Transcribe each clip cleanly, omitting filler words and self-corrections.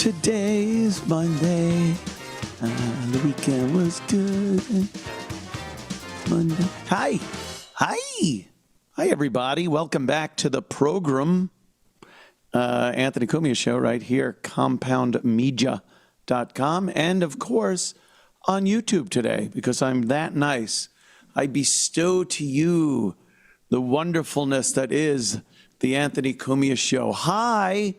Today is Monday. The weekend was good. Monday. Hi, everybody. Welcome back to the program. Anthony Cumia show right here, compoundmedia.com. And, of course, on YouTube today, because I'm that nice. I bestow to you the wonderfulness that is the Anthony Cumia show. Hi.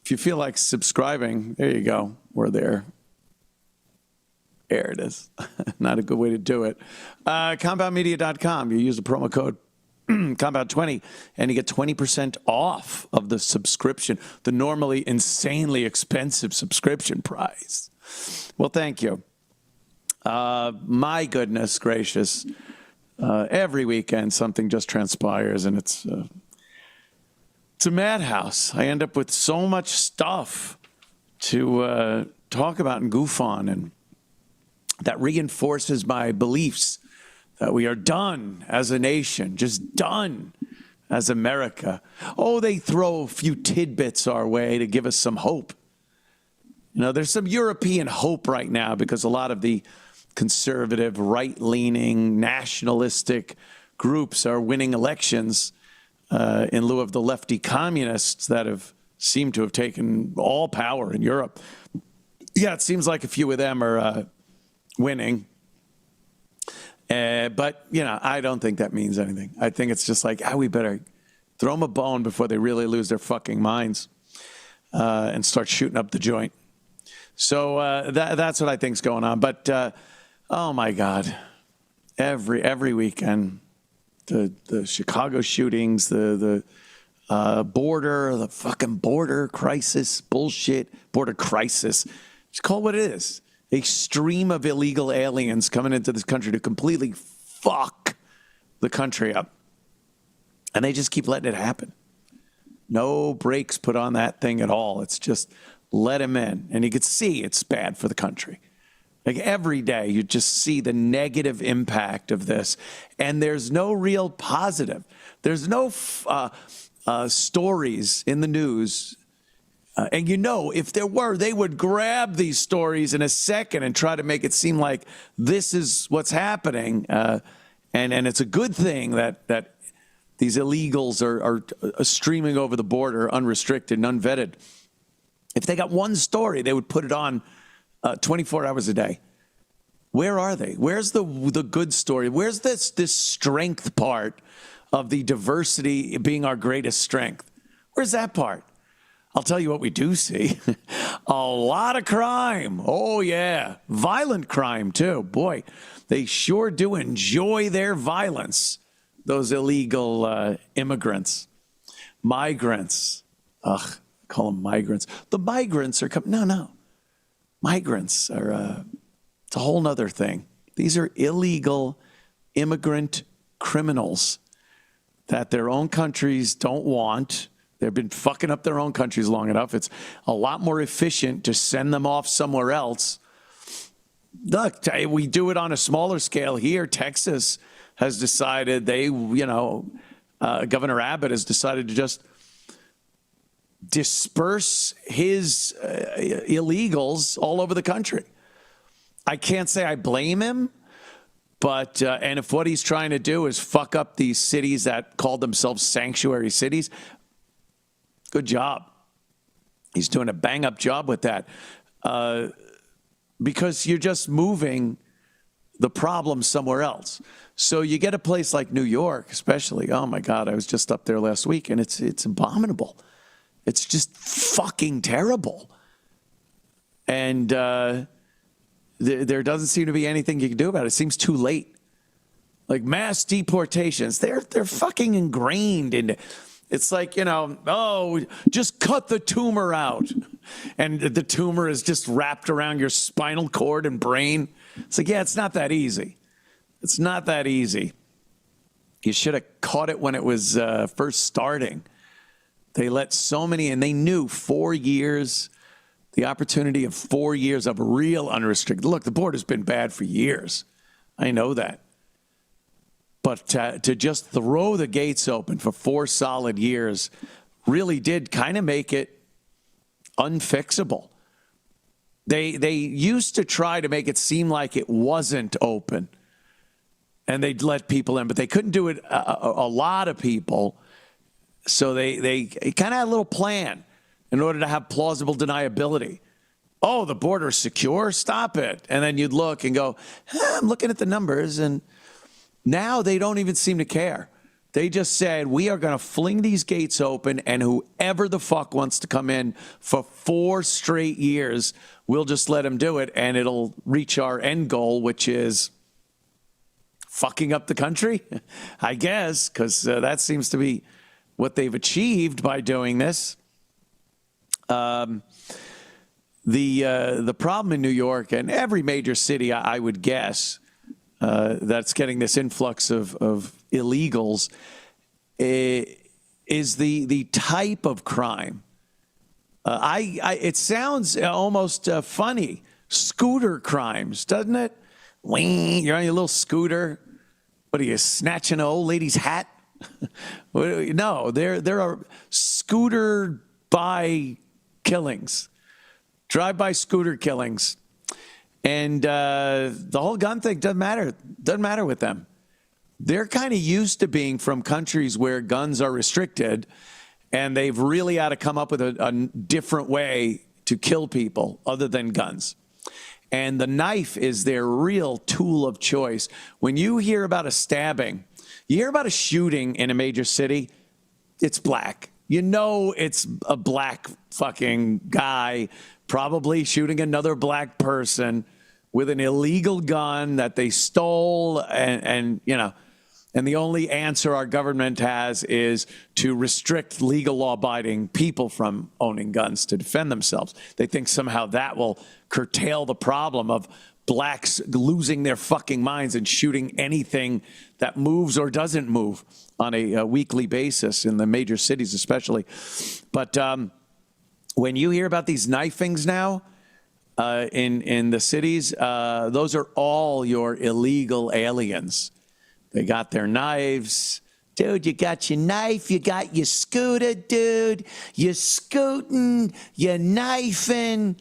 If you feel like subscribing, there you go. We're there. There it is. Not a good way to do it. Compoundmedia.com. You use the promo code Compound20 and you get 20% off of the subscription, the normally insanely expensive subscription price. Well, thank you. My goodness gracious. Every weekend something just transpires and it's a madhouse. I end up with so much stuff to talk about and goof on, and that reinforces my beliefs that we are done as a nation, just done as America. Oh, they throw a few tidbits our way to give us some hope. You know, there's some European hope right now because a lot of the conservative, right-leaning, nationalistic groups are winning elections in lieu of the lefty communists that have seemed to have taken all power in Europe. Yeah, it seems like a few of them are winning. But, you know, I don't think that means anything. I think it's just like, we better throw them a bone before they really lose their fucking minds and start shooting up the joint. So that's what I think's going on. But, oh, my God, every weekend, the Chicago shootings, the border, the fucking border crisis, bullshit, border crisis. Just call it what it is. A stream of illegal aliens coming into this country to completely fuck the country up. And they just keep letting it happen. No brakes put on that thing at all. It's just let him in. And you can see it's bad for the country. Like every day, you just see the negative impact of this. And there's no real positive. There's no stories in the news. And you know, if there were, they would grab these stories in a second and try to make it seem like this is what's happening. And it's a good thing that these illegals are streaming over the border unrestricted and unvetted. If they got one story, they would put it on 24 hours a day. Where are they? Where's the good story? Where's this strength part of the diversity being our greatest strength? Where's that part? I'll tell you what we do see. A lot of crime. Oh, yeah. Violent crime, too. Boy, they sure do enjoy their violence, those illegal immigrants. Migrants. Ugh, call them migrants. The migrants are coming. No. Migrants are it's a whole nother thing. These are illegal immigrant criminals that their own countries don't want. They've been fucking up their own countries long enough. It's a lot more efficient to send them off somewhere else. Look, we do it on a smaller scale here. Texas has decided Governor Abbott has decided to just disperse his illegals all over the country. I can't say I blame him, but and if what he's trying to do is fuck up these cities that call themselves sanctuary cities, good job. He's doing a bang-up job with that because you're just moving the problem somewhere else. So you get a place like New York, especially. Oh, my God, I was just up there last week, and it's abominable. It's just fucking terrible. And there doesn't seem to be anything you can do about it. It seems too late. Like mass deportations, they're fucking ingrained in. It's like, just cut the tumor out. And the tumor is just wrapped around your spinal cord and brain. It's like, yeah, it's not that easy. It's not that easy. You should have caught it when it was first starting. They let so many, and they knew 4 years, the opportunity of 4 years of real unrestricted. Look, the border's been bad for years. I know that. But to just throw the gates open for 4 solid years really did kind of make it unfixable. They used to try to make it seem like it wasn't open, and they'd let people in, but they couldn't do it a lot of people. So they kind of had a little plan in order to have plausible deniability. Oh, the border's secure? Stop it. And then you'd look and go, I'm looking at the numbers, and now they don't even seem to care. They just said, we are going to fling these gates open, and whoever the fuck wants to come in for 4 straight years, we'll just let them do it, and it'll reach our end goal, which is fucking up the country, I guess, because that seems to be what they've achieved by doing this. The problem in New York and every major city, I would guess, that's getting this influx of illegals is the type of crime. It sounds almost funny. Scooter crimes, doesn't it? You're on your little scooter. What are you, snatching an old lady's hat? No, there are scooter by killings, drive-by scooter killings. And the whole gun thing doesn't matter with them. They're kind of used to being from countries where guns are restricted, and they've really had to come up with a different way to kill people other than guns. And the knife is their real tool of choice. When you hear about a stabbing, you hear about a shooting in a major city, it's black. You know it's a black fucking guy probably shooting another black person with an illegal gun that they stole, and you know, and the only answer our government has is to restrict legal law-abiding people from owning guns to defend themselves. They think somehow that will curtail the problem of blacks losing their fucking minds and shooting anything that moves or doesn't move on a weekly basis in the major cities especially. But when you hear about these knifings now in the cities, those are all your illegal aliens. They got their knives. Dude, you got your knife, you got your scooter, dude. You're scooting, you're knifing.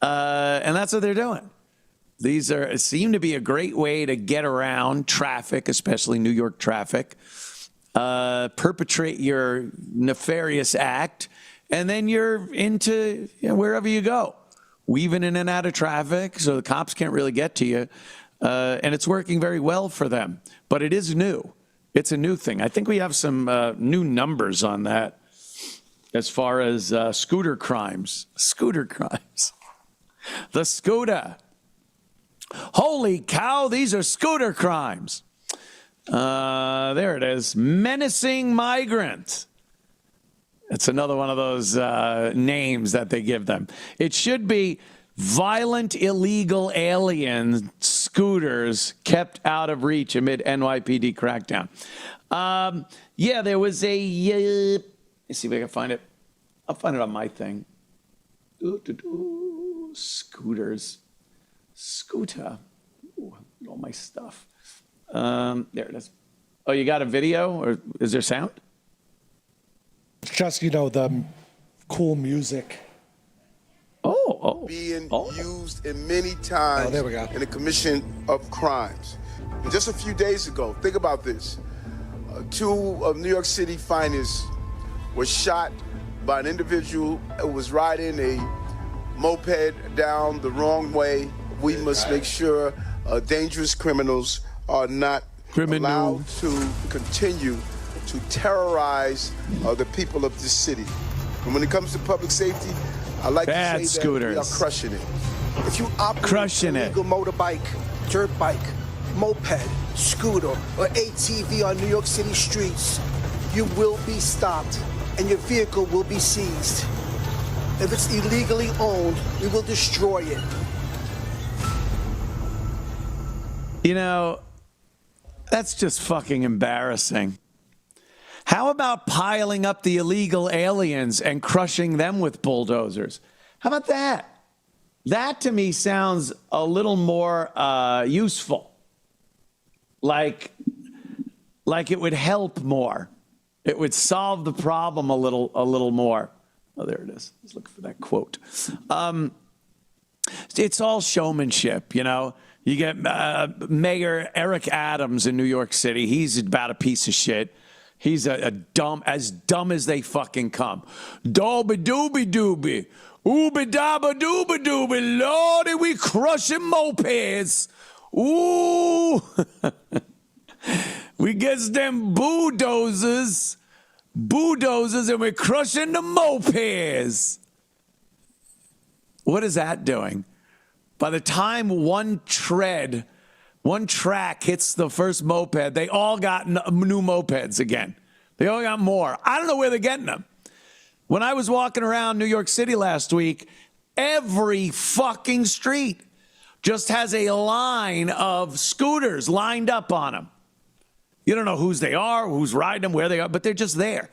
And that's what they're doing. These seem to be a great way to get around traffic, especially New York traffic, perpetrate your nefarious act, and then you're into wherever you go, weaving in and out of traffic so the cops can't really get to you. And it's working very well for them. But it is new. It's a new thing. I think we have some new numbers on that as far as scooter crimes. Scooter crimes. The scooter. Holy cow, these are scooter crimes. There it is. Menacing migrant. It's another one of those names that they give them. It should be violent illegal alien scooters kept out of reach amid NYPD crackdown. Yeah, there was a, let's see if I can find it. I'll find it on my thing. Scooters. Scooter. Ooh, all my stuff. There it is. Oh, you got a video, or is there sound? It's just, the cool music. Being used in many times there we go. in the commission of crimes. And just a few days ago, think about this. 2 of New York City finest were shot by an individual who was riding a moped down the wrong way. We must make sure dangerous criminals are not allowed to continue to terrorize the people of this city. And when it comes to public safety, I like Bad to say scooters. that we are crushing it. If you operate Crushing a it. legal motorbike, dirt bike, moped, scooter, or ATV on New York City streets, you will be stopped and your vehicle will be seized. If it's illegally owned, we will destroy it. That's just fucking embarrassing. How about piling up the illegal aliens and crushing them with bulldozers? How about that? That to me sounds a little more useful. Like it would help more. It would solve the problem a little more. Oh, there it is. I was looking for that quote. It's all showmanship, you know. You get Mayor Eric Adams in New York City. He's about a piece of shit. He's as dumb as they fucking come. Dooby dooby dooby. Ooby dabba dooby dooby. Lordy, we crushing mopeds. Ooh. We gets them bulldozers, and we're crushing the mopeds. What is that doing? By the time one track hits the first moped, they all got new mopeds again. They all got more. I don't know where they're getting them. When I was walking around New York City last week, every fucking street just has a line of scooters lined up on them. You don't know whose they are, who's riding them, where they are, but they're just there.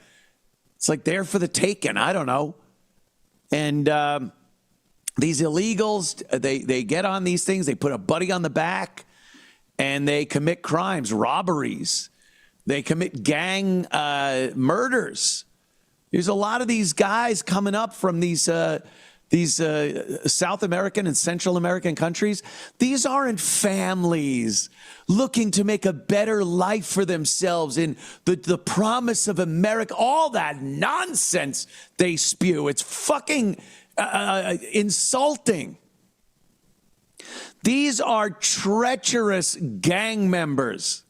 It's like they're for the taking. I don't know. And these illegals, they get on these things. They put a buddy on the back, and they commit crimes, robberies. They commit gang murders. There's a lot of these guys coming up from these South American and Central American countries. These aren't families looking to make a better life for themselves in the promise of America. All that nonsense they spew. It's fucking insulting. These are treacherous gang members.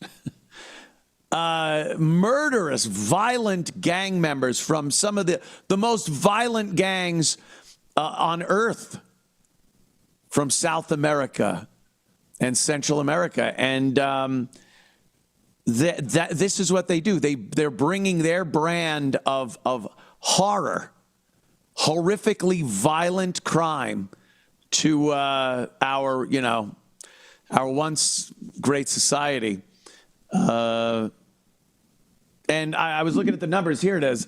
Murderous, violent gang members from some of the most violent gangs on earth from South America and Central America. And this is what they do. They're bringing their brand of horror, horrifically violent crime to our once great society. And I was looking at the numbers. Here it is.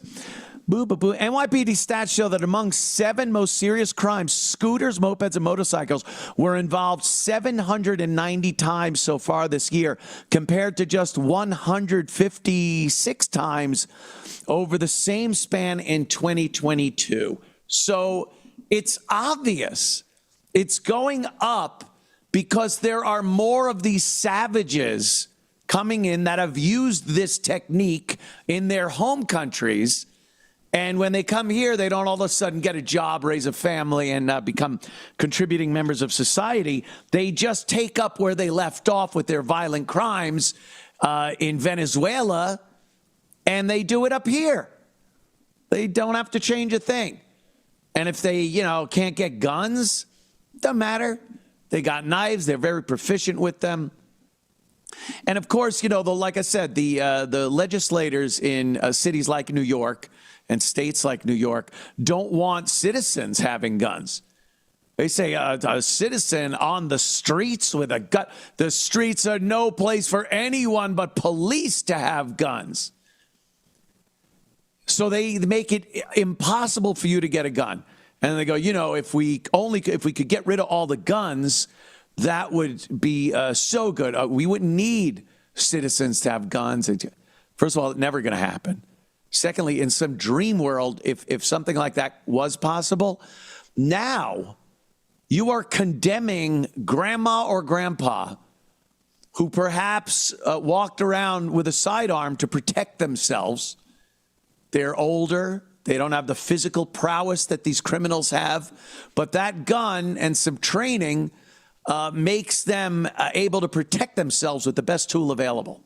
Boo, boo, boo. NYPD stats show that among 7 most serious crimes, scooters, mopeds, and motorcycles were involved 790 times so far this year, compared to just 156 times over the same span in 2022. So it's obvious. It's going up because there are more of these savages coming in that have used this technique in their home countries. And when they come here, they don't all of a sudden get a job, raise a family, and become contributing members of society. They just take up where they left off with their violent crimes in Venezuela, and they do it up here. They don't have to change a thing. And if they, can't get guns, doesn't matter. They got knives. They're very proficient with them. And of course, like I said, the legislators in cities like New York and states like New York don't want citizens having guns. They say a citizen on the streets with a gun. The streets are no place for anyone but police to have guns. So they make it impossible for you to get a gun. And they go, if we could get rid of all the guns, that would be so good. We wouldn't need citizens to have guns. First of all, it's never going to happen. Secondly, in some dream world, if something like that was possible, now you are condemning grandma or grandpa who perhaps walked around with a sidearm to protect themselves. They're older. They don't have the physical prowess that these criminals have. But that gun and some training makes them able to protect themselves with the best tool available.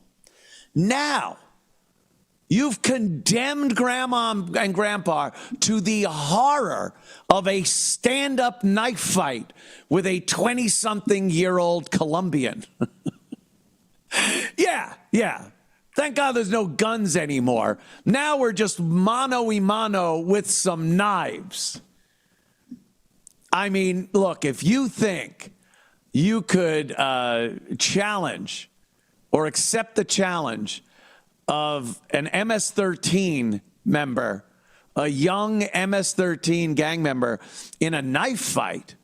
Now, you've condemned grandma and grandpa to the horror of a stand-up knife fight with a 20-something-year-old Colombian. Yeah. Thank God there's no guns anymore. Now we're just mano-a-mano with some knives. I mean, look, if you think you could challenge or accept the challenge of an MS-13 member, a young MS-13 gang member in a knife fight,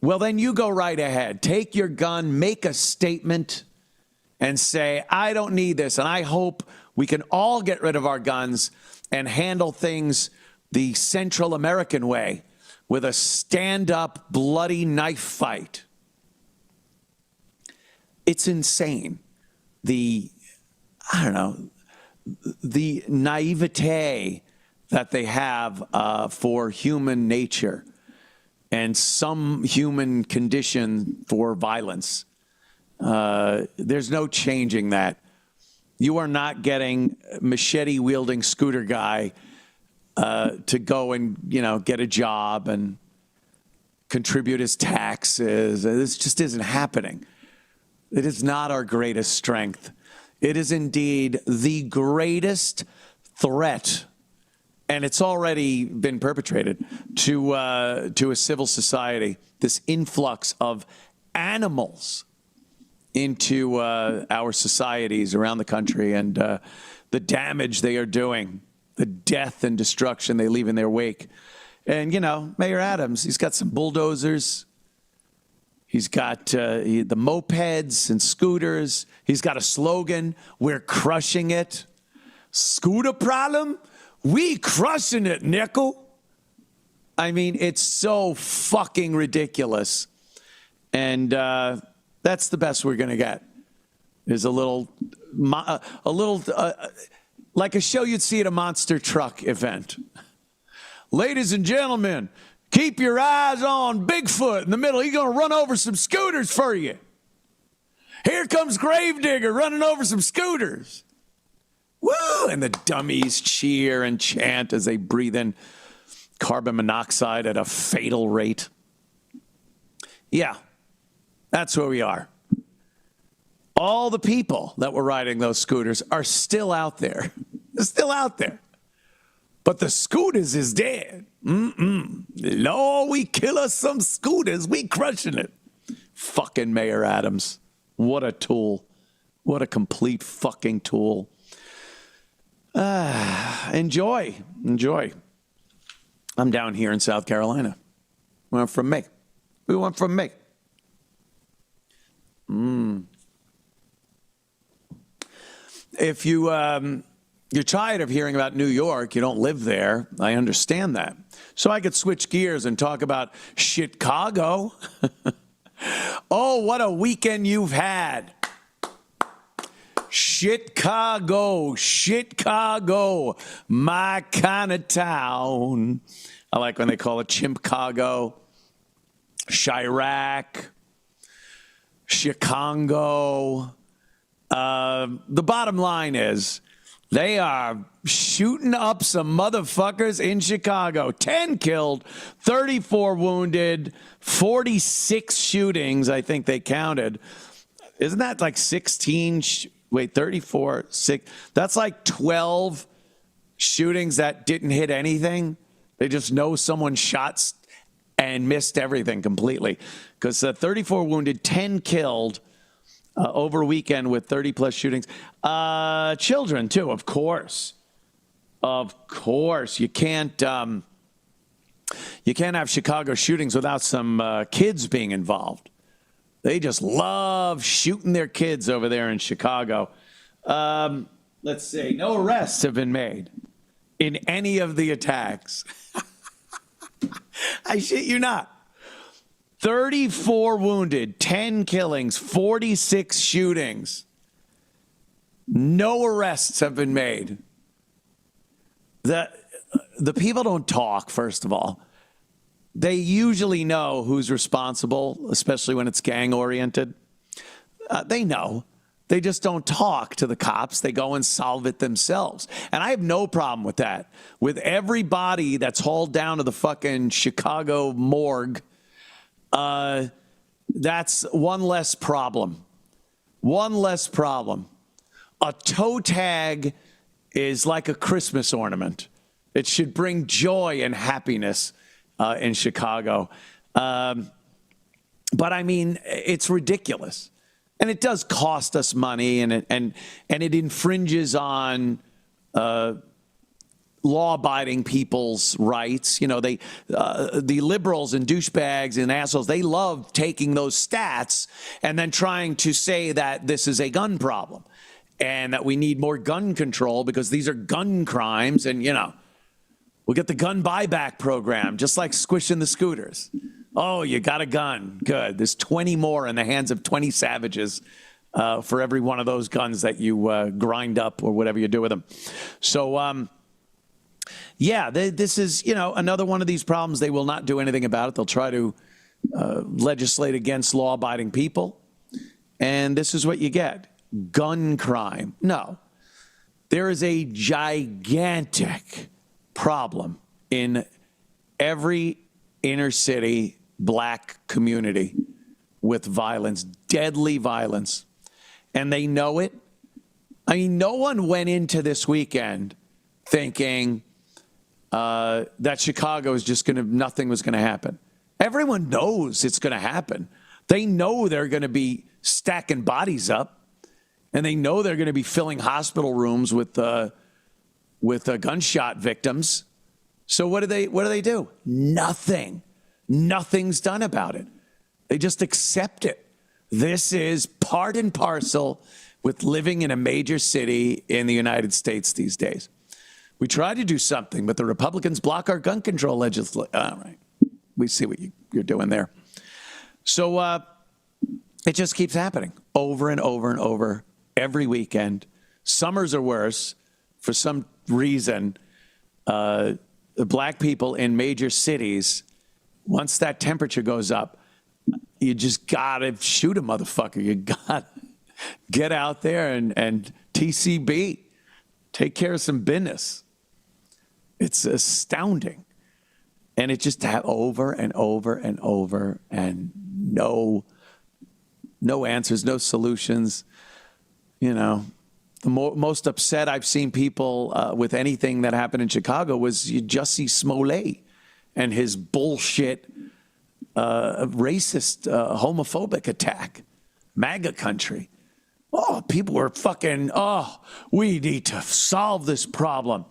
well, then you go right ahead. Take your gun, make a statement, and say, I don't need this. And I hope we can all get rid of our guns and handle things the Central American way with a stand-up bloody knife fight. It's insane. The naivete that they have for human nature and some human condition for violence. There's no changing that. You are not getting machete-wielding scooter guy to go and, get a job and contribute his taxes. This just isn't happening. It is not our greatest strength. It is indeed the greatest threat, and it's already been perpetrated to a civil society, this influx of animals into our societies around the country, and the damage they are doing, the death and destruction they leave in their wake. And, Mayor Adams, he's got some bulldozers. He's got the mopeds and scooters. He's got a slogan, "We're crushing it." Scooter problem? We crushing it, nickel. I mean, it's so fucking ridiculous. And that's the best we're going to get. Is a little like a show you'd see at a monster truck event. Ladies and gentlemen, keep your eyes on Bigfoot in the middle. He's going to run over some scooters for you. Here comes Gravedigger running over some scooters. Woo! And the dummies cheer and chant as they breathe in carbon monoxide at a fatal rate. Yeah, that's where we are. All the people that were riding those scooters are still out there. They're still out there. But the scooters is dead. Lord, we kill us some scooters. We crushing it. Fucking Mayor Adams. What a tool. What a complete fucking tool. Enjoy. I'm down here in South Carolina. We went from me. If you're tired of hearing about New York, you don't live there, I understand that. So I could switch gears and talk about Chicago. Oh, what a weekend you've had. Chicago, my kind of town. I like when they call it Chimpcago, Chirac, Chicago. The bottom line is they are shooting up some motherfuckers in Chicago. 10 killed, 34 wounded, 46 shootings, I think they counted. Isn't that like 16? 34, 6. That's like 12 shootings that didn't hit anything. They just know someone shot and missed everything completely. Because 34 wounded, 10 killed. Over a weekend with 30 plus shootings. Children too, of course. You can't have Chicago shootings without some kids being involved. They just love shooting their kids over there in Chicago. Let's see. No arrests have been made in any of the attacks. I shit you not. 34 wounded, 10 killings, 46 shootings. No arrests have been made. The people don't talk, first of all. They usually know who's responsible, especially when it's gang-oriented. They know. They just don't talk to the cops. They go and solve it themselves. And I have no problem with that. With every body that's hauled down to the fucking Chicago morgue, that's one less problem. A toe tag is like a Christmas ornament. It should bring joy and happiness in Chicago. But I mean, it's ridiculous. And it does cost us money, and it infringes on law-abiding people's rights. The liberals and douchebags and assholes, they love taking those stats and then trying to say that this is a gun problem and that we need more gun control because these are gun crimes. And, We'll get the gun buyback program, just like squishing the scooters. Oh, you got a gun. Good. There's 20 more in the hands of 20 savages for every one of those guns that you grind up or whatever you do with them. So, this is, another one of these problems. They will not do anything about it. They'll try to legislate against law-abiding people. And this is what you get. Gun crime. No. There is a gigantic problem in every inner city black community with violence, deadly violence. And they know it. I mean, no one went into this weekend thinking that Chicago is just nothing was going to happen. Everyone knows it's going to happen. They know they're going to be stacking bodies up, and they know they're going to be filling hospital rooms with gunshot victims. So what do they do? Nothing. Nothing's done about it. They just accept it. This is part and parcel with living in a major city in the United States these days. We try to do something, but the Republicans block our gun control legislation. All right. We see what you're doing there. So it just keeps happening over and over and over every weekend. Summers are worse. For some reason, the black people in major cities, once that temperature goes up, you just got to shoot a motherfucker. You got to get out there and TCB, take care of some business. It's astounding. And it just over and over and over, and no answers, no solutions. The most upset I've seen people with anything that happened in Chicago was Jussie Smollett and his bullshit racist, homophobic attack. MAGA country. Oh, people were fucking, we need to solve this problem.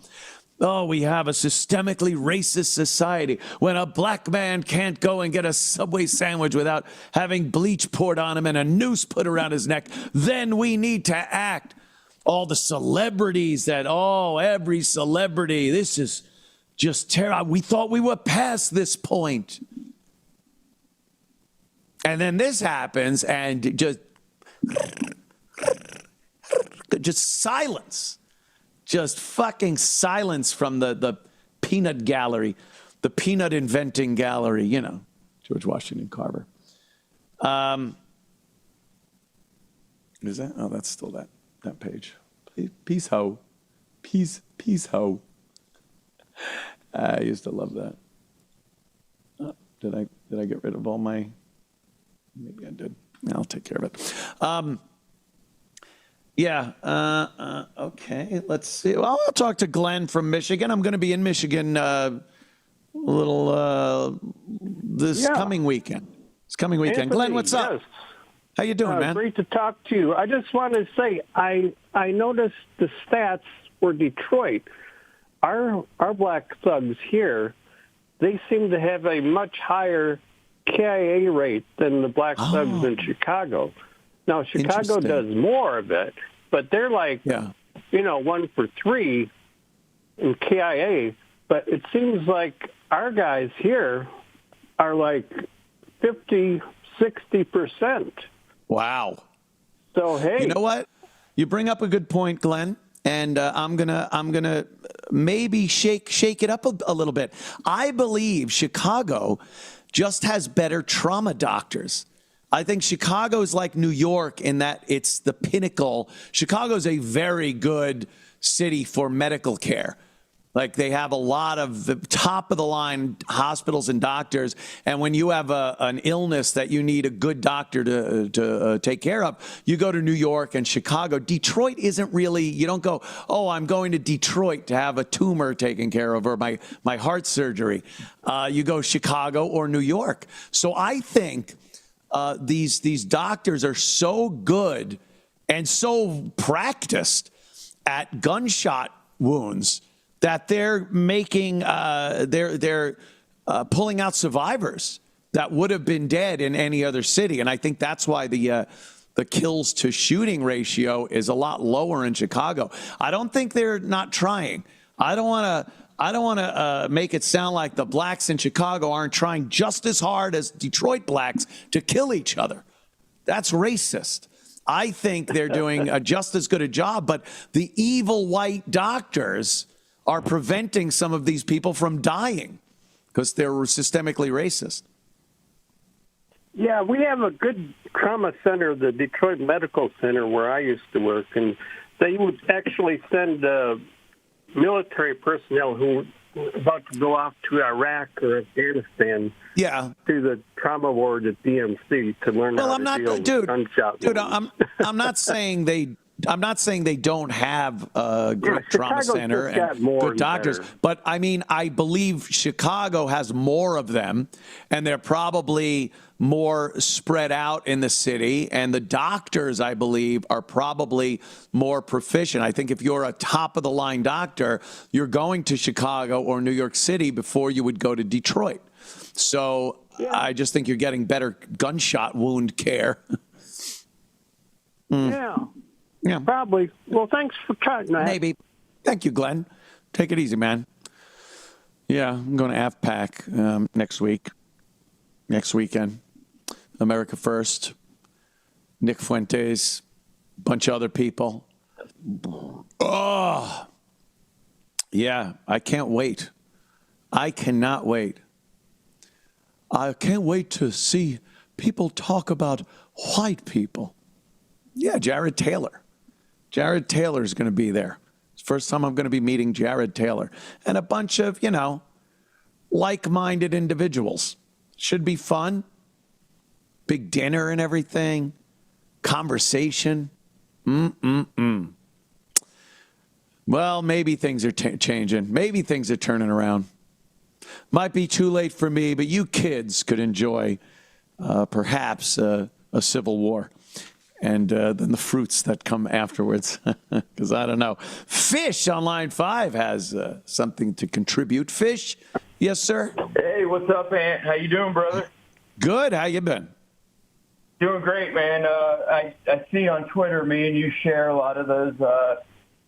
Oh, we have a systemically racist society. When a black man can't go and get a Subway sandwich without having bleach poured on him and a noose put around his neck, then we need to act. All the celebrities every celebrity, this is just terrible. We thought we were past this point. And then this happens and just silence. Just fucking silence from the peanut gallery, the peanut inventing gallery, George Washington Carver. Is that? Oh, that's still that page. Peace ho. Peace ho. I used to love that. Oh, did I get rid of all my? Maybe I did. I'll take care of it. Okay, let's see. Well, I'll talk to Glenn from Michigan. I'm going to be in Michigan this coming weekend. Anthony, Glenn, what's up? Yes. How you doing, man? Great to talk to you. I just want to say I noticed the stats for Detroit. Our black thugs here, they seem to have a much higher KIA rate than the black thugs in Chicago. Now, Chicago does more of it, but they're like, 1 for 3 in KIA. But it seems like our guys here are like 50, 60%. Wow. So, hey. You know what? You bring up a good point, Glenn. And I'm gonna maybe shake it up a little bit. I believe Chicago just has better trauma doctors. I think Chicago is like New York in that it's the pinnacle. Chicago is a very good city for medical care. Like they have a lot of the top of the line hospitals and doctors. And when you have an illness that you need a good doctor to take care of, you go to New York and Chicago. Detroit isn't really, you don't go, oh, I'm going to Detroit to have a tumor taken care of or my heart surgery. You go Chicago or New York. So I think these doctors are so good and so practiced at gunshot wounds that they're making they're pulling out survivors that would have been dead in any other city. And I think that's why the kills to shooting ratio is a lot lower in Chicago. I don't think they're not trying. I don't want to to make it sound like the blacks in Chicago aren't trying just as hard as Detroit blacks to kill each other. That's racist. I think they're doing just as good a job, but the evil white doctors are preventing some of these people from dying because they're systemically racist. Yeah, we have a good trauma center, the Detroit Medical Center, where I used to work, and they would actually send military personnel who were about to go off to Iraq or Afghanistan to the trauma ward at DMC to learn how to deal with gunshot wounds. I'm not saying they don't have a great trauma center and good doctors, but I mean, I believe Chicago has more of them, and they're probably more spread out in the city, and the doctors, I believe, are probably more proficient. I think if you're a top-of-the-line doctor, you're going to Chicago or New York City before you would go to Detroit. So I just think you're getting better gunshot wound care. Yeah, probably. Well, thanks for cutting that. Maybe. Thank you, Glenn. Take it easy, man. Yeah, I'm going to AFPAC next weekend. America First, Nick Fuentes, bunch of other people. Oh, yeah, I can't wait. I cannot wait. I can't wait to see people talk about white people. Yeah, Jared Taylor. Jared Taylor is going to be there. It's the first time I'm going to be meeting Jared Taylor. And a bunch of, like-minded individuals. Should be fun. Big dinner and everything. Conversation. Well, maybe things are changing. Maybe things are turning around. Might be too late for me, but you kids could enjoy perhaps a civil war. And then the fruits that come afterwards, because I don't know. Fish on line 5 has something to contribute. Fish, yes, sir. Hey, what's up, Ant? How you doing, brother? Good. How you been? Doing great, man. I see on Twitter, me and you share a lot of those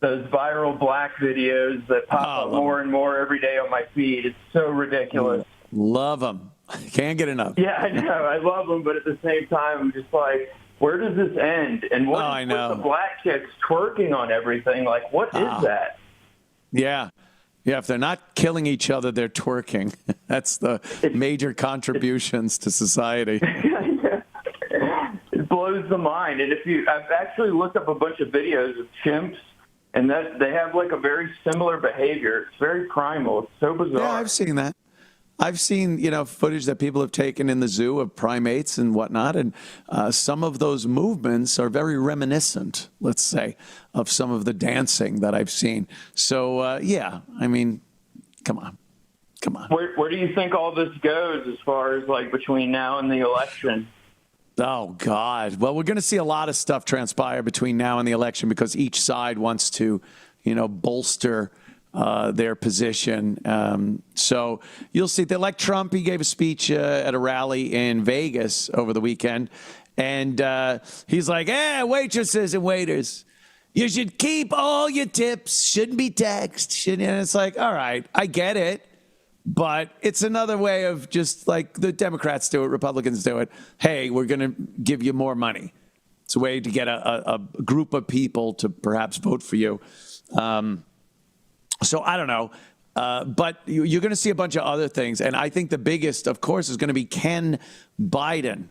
viral black videos that pop up more and more every day on my feed. It's so ridiculous. Love them. Can't get enough. Yeah, I know. I love them, but at the same time, I'm just like, where does this end? And what is with the black chicks twerking on everything? Like, what is that? Yeah. Yeah, if they're not killing each other, they're twerking. That's the major contributions to society. It blows the mind. And I've actually looked up a bunch of videos of chimps, and that they have like a very similar behavior. It's very primal. It's so bizarre. Yeah, I've seen that. I've seen, footage that people have taken in the zoo of primates and whatnot, and some of those movements are very reminiscent, let's say, of some of the dancing that I've seen. So, yeah, I mean, come on. Where do you think all this goes as far as, like, between now and the election? Oh, God. Well, we're going to see a lot of stuff transpire between now and the election because each side wants to, bolster their position. So you'll see. They elect Trump. He gave a speech at a rally in Vegas over the weekend. And he's like, waitresses and waiters, you should keep all your tips. Shouldn't be taxed. And it's like, all right, I get it. But it's another way of just like the Democrats do it, Republicans do it. Hey, we're going to give you more money. It's a way to get a group of people to perhaps vote for you. So I don't know, but you're going to see a bunch of other things. And I think the biggest, of course, is going to be, can Biden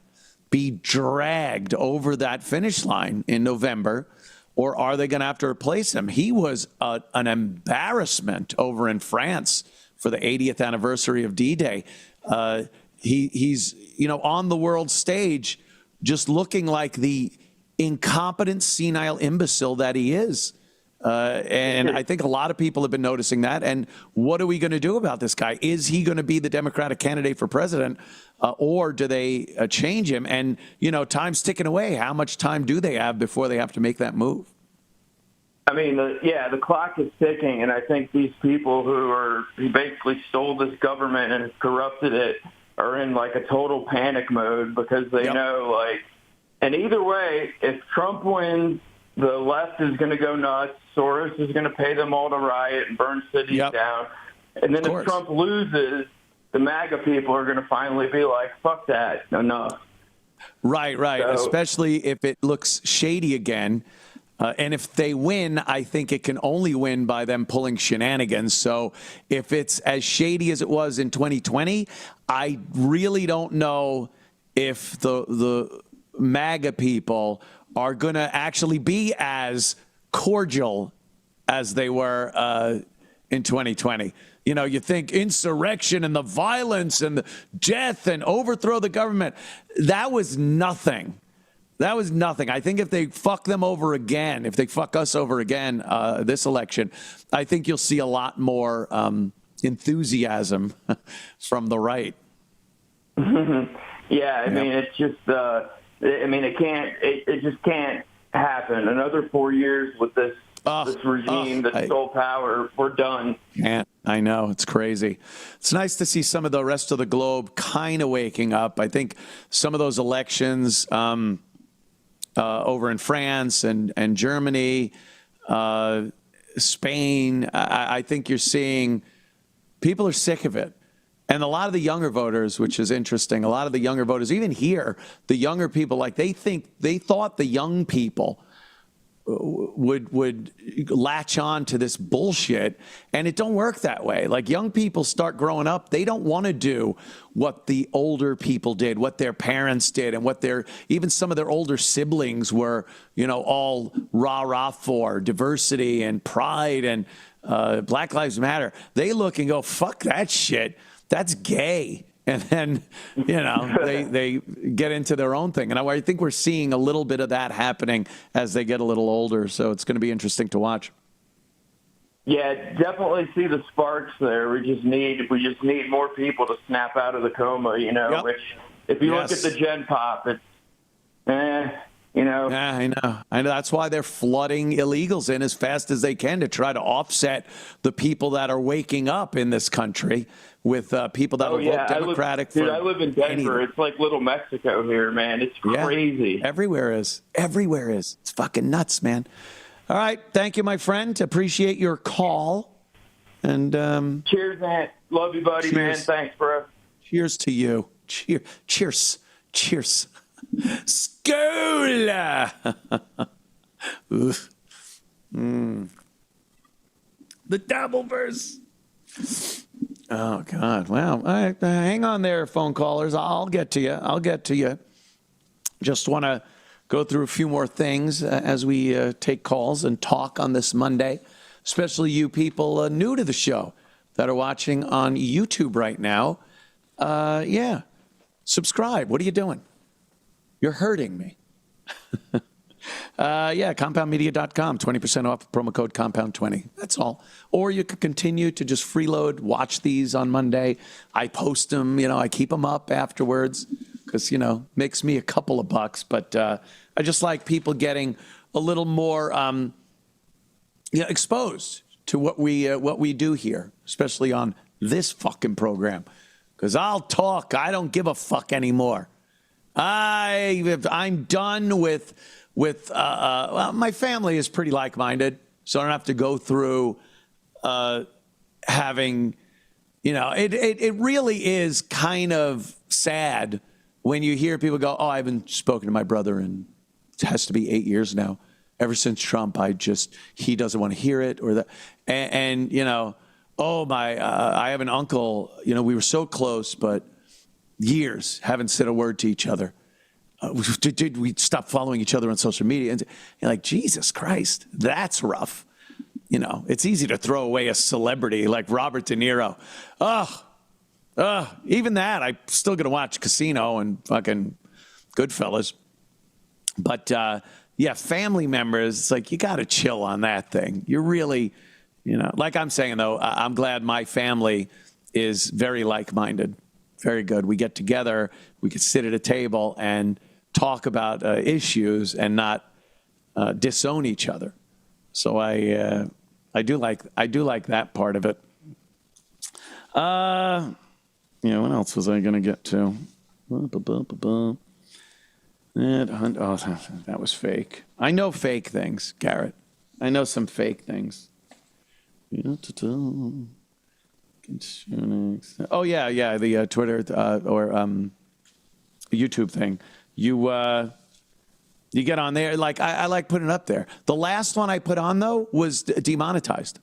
be dragged over that finish line in November, or are they going to have to replace him? He was an embarrassment over in France for the 80th anniversary of D-Day. He's on the world stage just looking like the incompetent, senile imbecile that he is. And I think a lot of people have been noticing that. And what are we going to do about this guy? Is he going to be the Democratic candidate for president, or do they change him? And, time's ticking away. How much time do they have before they have to make that move? I mean, the clock is ticking, and I think these people who basically stole this government and corrupted it are in like a total panic mode because they know, and either way, if Trump wins, the left is going to go nuts. Soros is going to pay them all to riot and burn cities down. And then Of if course. Trump loses, the MAGA people are going to finally be like, fuck that, enough. Right. So- Especially if it looks shady again. And if they win, I think it can only win by them pulling shenanigans. So if it's as shady as it was in 2020, I really don't know if the MAGA people are going to actually be as cordial as they were in 2020. You know, you think insurrection and the violence and the death and overthrow the government. That was nothing. That was nothing. I think if they fuck them over again, if they fuck us over again this election, I think you'll see a lot more enthusiasm from the right. Yeah, I mean, it's just, it just can't happen. Another 4 years with this regime that stole power, we're done. I know, it's crazy. It's nice to see some of the rest of the globe kind of waking up. I think some of those elections over in France and Germany, Spain, I think you're seeing people are sick of it. And a lot of the younger voters, which is interesting, a lot of the younger voters, even here, the younger people, like they thought the young people would latch on to this bullshit, and it don't work that way. Like young people start growing up, they don't want to do what the older people did, what their parents did, and what even some of their older siblings were, all rah-rah for diversity and pride and Black Lives Matter. They look and go, fuck that shit. That's gay. And then, they get into their own thing. And I think we're seeing a little bit of that happening as they get a little older. So it's going to be interesting to watch. Yeah, definitely see the sparks there. We just need more people to snap out of the coma, Yep. which if you look at the Gen Pop, it's, Yeah, I know. That's why they're flooding illegals in as fast as they can to try to offset the people that are waking up in this country with people that will vote Democratic. I live in Denver. It's like little Mexico here, man. It's crazy. Yeah, everywhere is. It's fucking nuts, man. All right. Thank you, my friend. Appreciate your call. And cheers, man. Love you, buddy, man. Thanks, bro. Cheers to you. Cheers. Skola. The double verse. Oh, God. Wow. All right. Hang on there, phone callers. I'll get to you. Just want to go through a few more things as we take calls and talk on this Monday, especially you people new to the show that are watching on YouTube right now. Yeah. Subscribe. What are you doing? You're hurting me. Yeah, compoundmedia.com, 20% off, promo code compound20. That's all. Or you could continue to just freeload, watch these on Monday. I post them, I keep them up afterwards because, makes me a couple of bucks. But I just like people getting a little more exposed to what we do here, especially on this fucking program. Because I'll talk. I don't give a fuck anymore. I'm done with well, my family is pretty like-minded, so I don't have to go through having, it really is kind of sad when you hear people go, oh, I haven't spoken to my brother in, it has to be 8 years now. Ever since Trump, he doesn't want to hear it or that. And oh, I have an uncle, we were so close, but years haven't said a word to each other. Did we stop following each other on social media? And you're like, Jesus Christ, that's rough. It's easy to throw away a celebrity like Robert De Niro. Even that, I'm still going to watch Casino and fucking Goodfellas. But yeah, family members, it's like, you got to chill on that thing. You're really, like I'm saying, though, I'm glad my family is very like-minded. Very good. We get together, we can sit at a table and talk about issues and not disown each other. So I do like that part of it. What else was I going to get to? Oh, that was fake. I know fake things, Garrett. I know some fake things. Oh yeah, the Twitter or YouTube thing. You get on there. Like I like putting it up there. The last one I put on though was demonetized.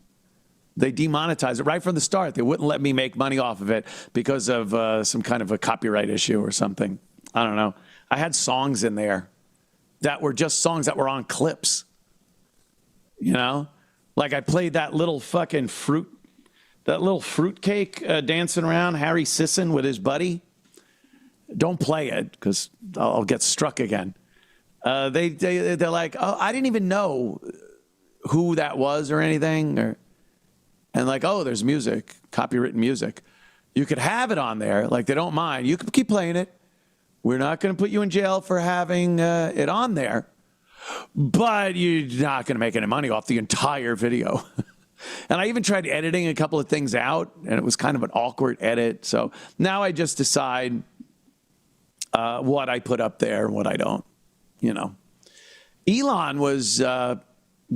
They demonetized it right from the start. They wouldn't let me make money off of it because of some kind of a copyright issue or something. I don't know. I had songs in there that were just songs that were on clips. You know, like I played that little fucking fruitcake dancing around Harry Sisson with his buddy. Don't play it because I'll get struck again. They're like, oh, I didn't even know who that was or anything, and like, oh, there's music, copywritten music. You could have it on there, like they don't mind. You can keep playing it. We're not going to put you in jail for having it on there, but you're not going to make any money off the entire video. And I even tried editing a couple of things out, and it was kind of an awkward edit. So now I just decide what I put up there and what I don't. You know, Elon was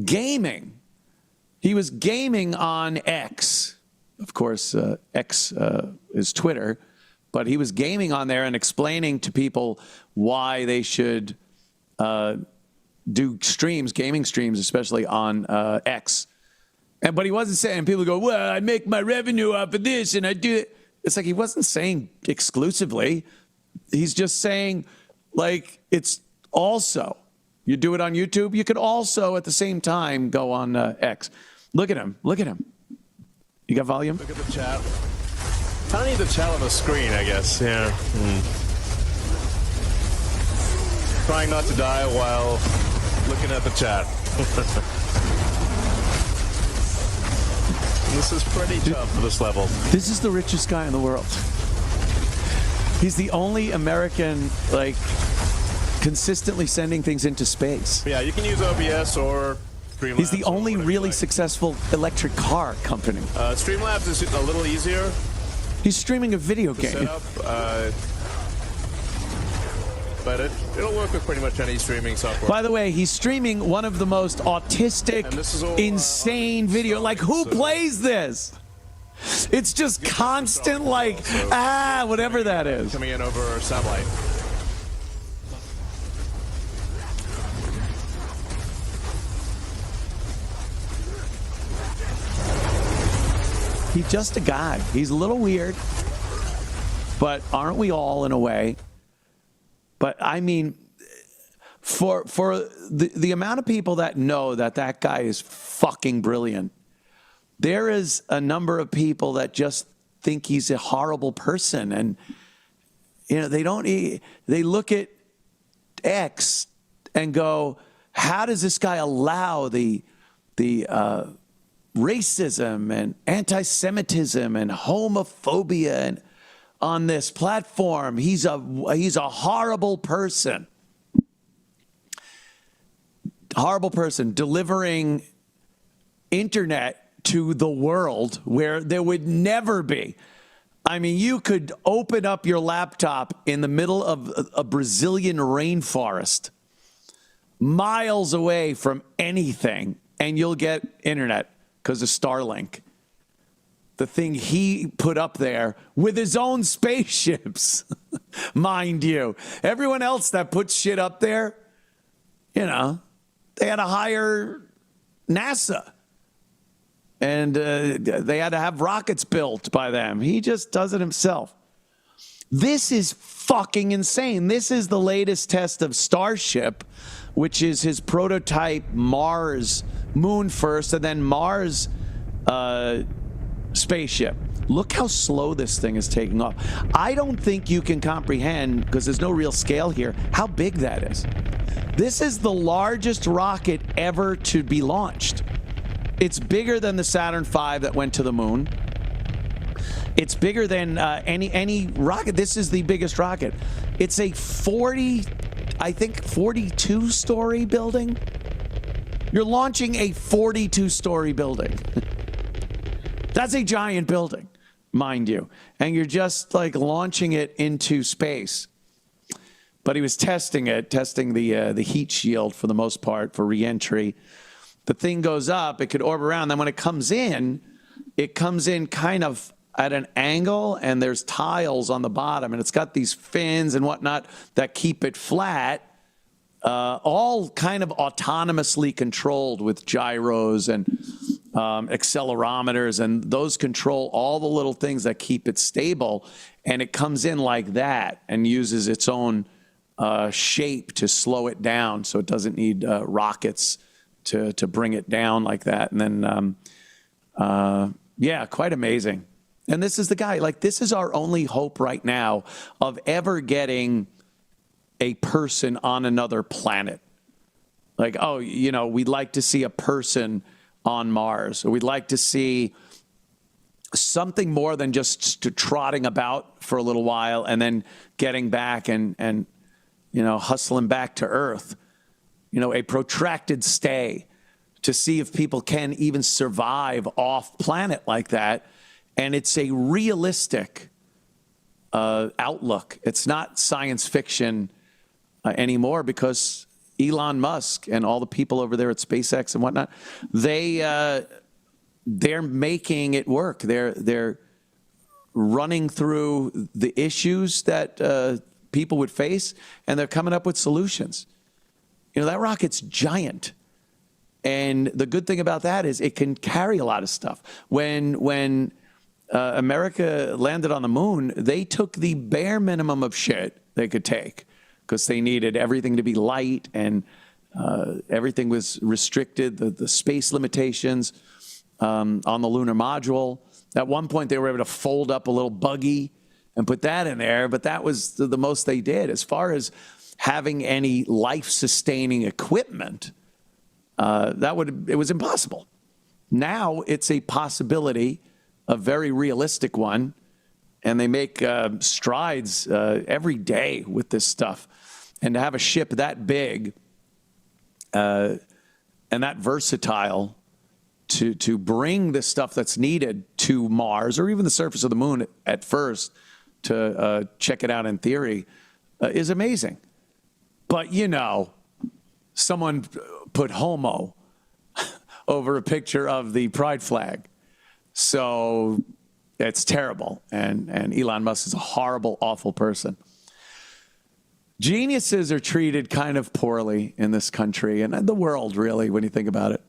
gaming. He was gaming on X. Of course, X is Twitter, but he was gaming on there and explaining to people why they should do streams, gaming streams, especially on X. But he wasn't saying, people go, well, I make my revenue off of this and I do it. It's like he wasn't saying exclusively. He's just saying, like, it's also, you do it on YouTube, you could also at the same time go on X. Look at him. Look at him. You got volume? Look at the chat. I don't need the chat on the screen, I guess. Yeah. Trying not to die while looking at the chat. This is pretty tough for this level. This is the richest guy in the world. He's the only American, like, consistently sending things into space. Yeah, you can use OBS or Streamlabs. He's the only really successful electric car company. Streamlabs is a little easier. He's streaming a video game. Set up, but it'll work with pretty much any streaming software. By the way, he's streaming one of the most autistic, all, insane video. Like, who plays this? It's just constant, like, whatever that is. Coming in over satellite. He's just a guy. He's a little weird, but aren't we all in a way? But I mean, for the amount of people that know that guy is fucking brilliant, there is a number of people that just think he's a horrible person, and you know they look at X and go, how does this guy allow the racism and anti-Semitism and homophobia and on this platform? He's a horrible person. Horrible person delivering internet to the world where there would never be. I mean, you could open up your laptop in the middle of a Brazilian rainforest, miles away from anything, and you'll get internet because of Starlink. The thing he put up there with his own spaceships, mind you. Everyone else that puts shit up there, you know, they had to hire NASA. And they had to have rockets built by them. He just does it himself. This is fucking insane. This is the latest test of Starship, which is his prototype Mars, moon first, and then Mars spaceship. Look how slow this thing is taking off. I don't think you can comprehend, because there's no real scale here, how big that is. This is the largest rocket ever to be launched. It's bigger than the Saturn V that went to the moon. It's bigger than any rocket. This is the biggest rocket. It's a 42-story building. You're launching a 42-story building. That's a giant building, mind you. And you're just like launching it into space. But he was testing the heat shield for the most part for re-entry. The thing goes up, it could orbit around. Then when it comes in kind of at an angle, and there's tiles on the bottom, and it's got these fins and whatnot that keep it flat, all kind of autonomously controlled with gyros and accelerometers, and those control all the little things that keep it stable. And it comes in like that and uses its own shape to slow it down, so it doesn't need rockets to bring it down like that. And then, yeah, quite amazing. And this is the guy, like, this is our only hope right now of ever getting a person on another planet. Like, oh, you know, we'd like to see a person on Mars, or we'd like to see something more than just trotting about for a little while and then getting back and you know, hustling back to Earth. You know, a protracted stay to see if people can even survive off planet like that. And it's a realistic outlook. It's not science fiction anymore, because Elon Musk and all the people over there at SpaceX and whatnot, they're making it work. They're running through the issues that people would face, and they're coming up with solutions. You know, that rocket's giant. And the good thing about that is it can carry a lot of stuff. When America landed on the moon, they took the bare minimum of shit they could take, because they needed everything to be light, and everything was restricted, the space limitations on the lunar module. At one point, they were able to fold up a little buggy and put that in there, but that was the most they did. As far as having any life-sustaining equipment, it was impossible. Now it's a possibility, a very realistic one, and they make strides every day with this stuff. And to have a ship that big and that versatile to bring the stuff that's needed to Mars, or even the surface of the moon at first, to check it out in theory, is amazing. But, you know, someone put homo over a picture of the pride flag. So it's terrible. And Elon Musk is a horrible, awful person. Geniuses are treated kind of poorly in this country, and the world, really, when you think about it.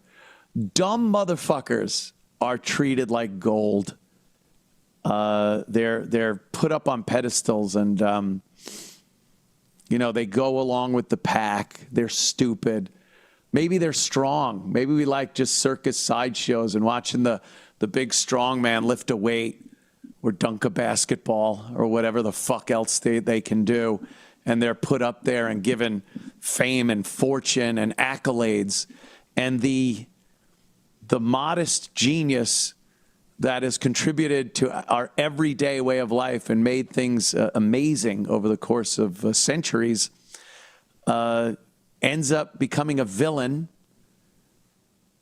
Dumb motherfuckers are treated like gold. They're put up on pedestals, and you know, they go along with the pack. They're stupid. Maybe they're strong. Maybe we like just circus sideshows and watching the big strong man lift a weight or dunk a basketball or whatever the fuck else they can do. And they're put up there and given fame and fortune and accolades. And the modest genius that has contributed to our everyday way of life and made things amazing over the course of centuries ends up becoming a villain,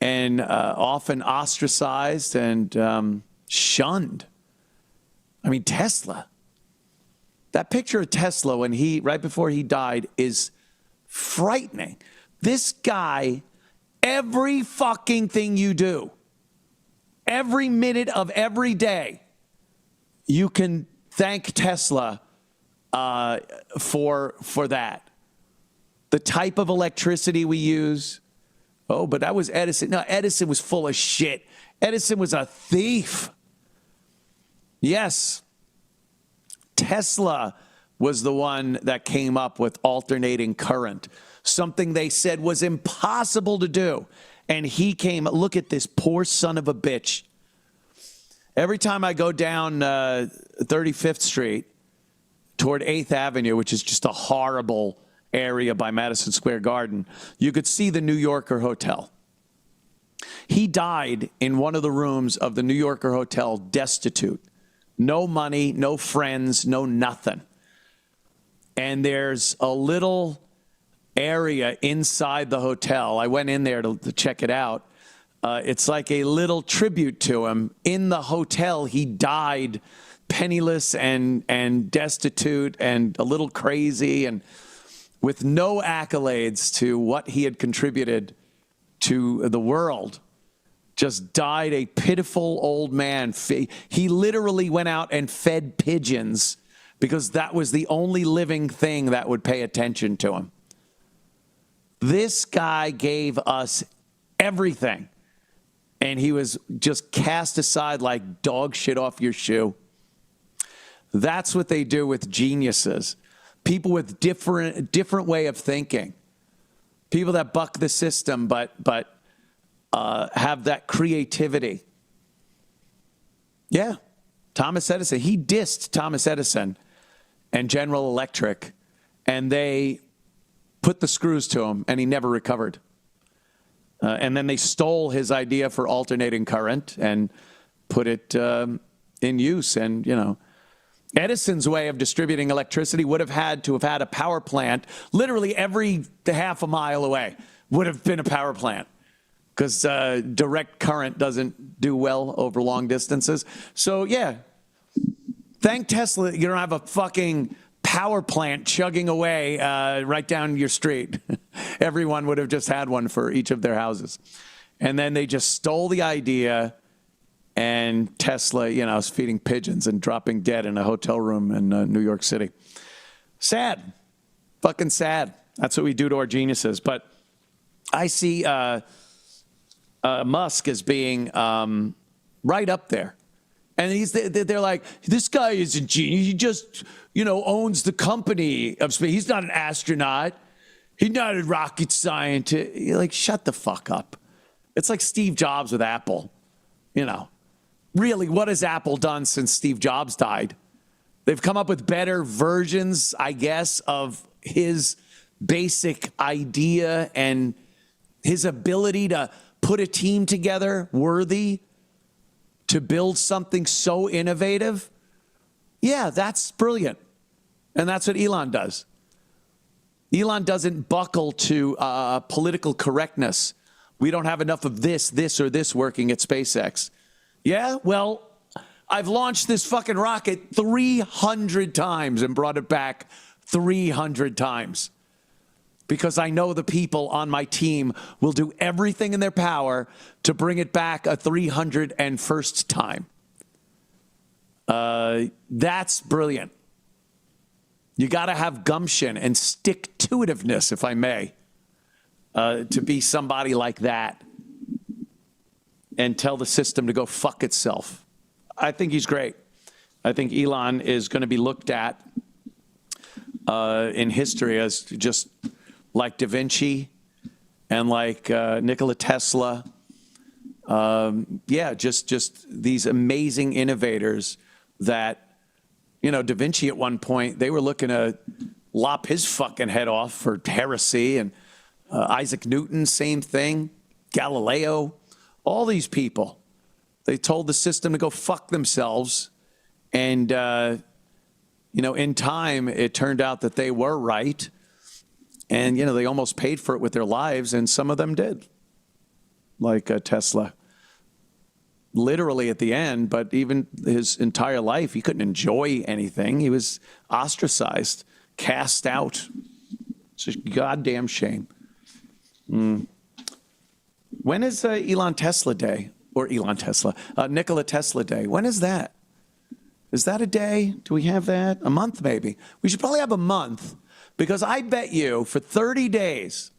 and often ostracized and shunned. I mean, Tesla. That picture of Tesla right before he died is frightening. This guy, every fucking thing you do, every minute of every day, you can thank Tesla for that. The type of electricity we use. Oh, but that was Edison. No, Edison was full of shit. Edison was a thief. Yes. Tesla was the one that came up with alternating current, something they said was impossible to do. And he came, look at this poor son of a bitch. Every time I go down 35th Street toward 8th Avenue, which is just a horrible area by Madison Square Garden, you could see the New Yorker Hotel. He died in one of the rooms of the New Yorker Hotel, destitute. No money, no friends, no nothing. And there's a little area inside the hotel. I went in there to check it out. It's like a little tribute to him. In the hotel, he died penniless and destitute and a little crazy, and with no accolades to what he had contributed to the world, just died a pitiful old man. He literally went out and fed pigeons because that was the only living thing that would pay attention to him. This guy gave us everything, and he was just cast aside like dog shit off your shoe. That's what they do with geniuses. People with different way of thinking. People that buck the system, but have that creativity. Yeah, Thomas Edison. He dissed Thomas Edison and General Electric, and they put the screws to him, and he never recovered. And then they stole his idea for alternating current and put it in use. And, you know, Edison's way of distributing electricity would have had a power plant literally every half a mile away would have been a power plant, because direct current doesn't do well over long distances. So, yeah, thank Tesla you don't have a fucking power plant chugging away right down your street. Everyone would have just had one for each of their houses. And then they just stole the idea, and Tesla, you know, is feeding pigeons and dropping dead in a hotel room in New York City. Sad. Fucking sad. That's what we do to our geniuses. But I see Musk as being right up there. And they're like, this guy is a genius. He just, you know, owns the company of space. He's not an astronaut. He's not a rocket scientist. You're like, shut the fuck up. It's like Steve Jobs with Apple. You know, really, what has Apple done since Steve Jobs died? They've come up with better versions, I guess, of his basic idea and his ability to put a team together worthy to build something so innovative. Yeah, that's brilliant. And that's what Elon does. Elon doesn't buckle to political correctness. We don't have enough of this, or this working at SpaceX. Yeah, well, I've launched this fucking rocket 300 times and brought it back 300 times. Because I know the people on my team will do everything in their power to bring it back a 301st time. That's brilliant. You got to have gumption and stick-to-itiveness, if I may, to be somebody like that and tell the system to go fuck itself. I think he's great. I think Elon is going to be looked at in history as just like Da Vinci and like Nikola Tesla. Yeah, just these amazing innovators that, you know, Da Vinci at one point, they were looking to lop his fucking head off for heresy. And Isaac Newton, same thing. Galileo, all these people. They told the system to go fuck themselves. And, you know, in time, it turned out that they were right. And, you know, they almost paid for it with their lives, and some of them did, like Tesla. Literally at the end, but even his entire life, he couldn't enjoy anything. He was ostracized, cast out. It's a goddamn shame. When is Nikola Tesla Day? When is that? Is that a day? Do we have that? A month, maybe. We should probably have a month, because I bet you for 30 days,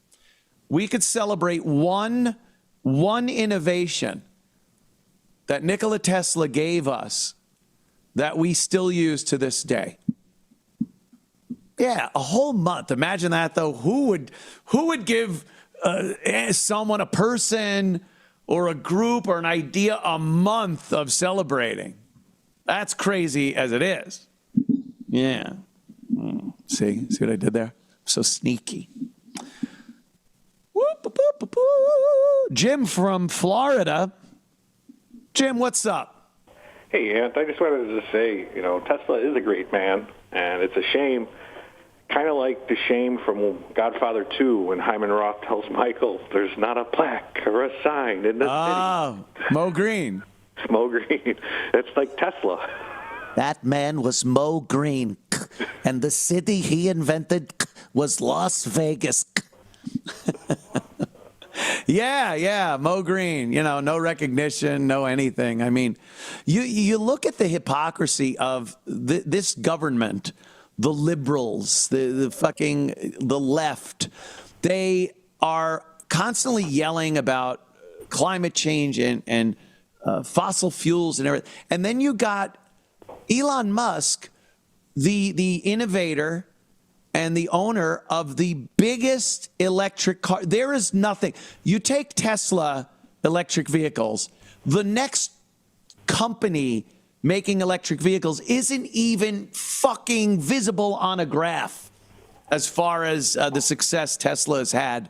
we could celebrate one innovation that Nikola Tesla gave us that we still use to this day. Yeah, a whole month. Imagine that, though. Who would give someone, a person or a group or an idea, a month of celebrating? That's crazy as it is. Yeah. See what I did there? So sneaky. Jim from Florida. Jim, what's up? Hey, Ant, I just wanted to say, you know, Tesla is a great man, and it's a shame, kind of like the shame from Godfather 2 when Hyman Roth tells Michael there's not a plaque or a sign in the city. Mo Green. Mo Green. It's like Tesla. That man was Mo Green, and the city he invented was Las Vegas. Yeah, Mo Green, no recognition, no anything. I mean, you look at the hypocrisy of this government, the liberals, the left. They are constantly yelling about climate change and fossil fuels and everything. And then you got Elon Musk, the innovator and the owner of the biggest electric car. There is nothing. You take Tesla electric vehicles, the next company making electric vehicles isn't even fucking visible on a graph as far as the success Tesla has had.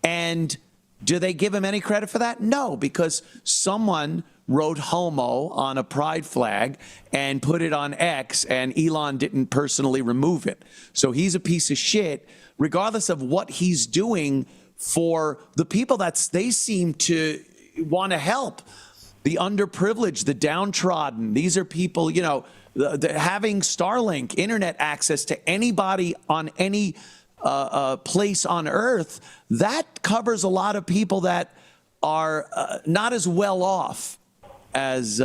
And do they give him any credit for that? No, because someone wrote homo on a pride flag and put it on X, and Elon didn't personally remove it. So he's a piece of shit, regardless of what he's doing for the people they seem to want to help. The underprivileged, the downtrodden. These are people, having Starlink internet access to anybody on any place on Earth, that covers a lot of people that are not as well off as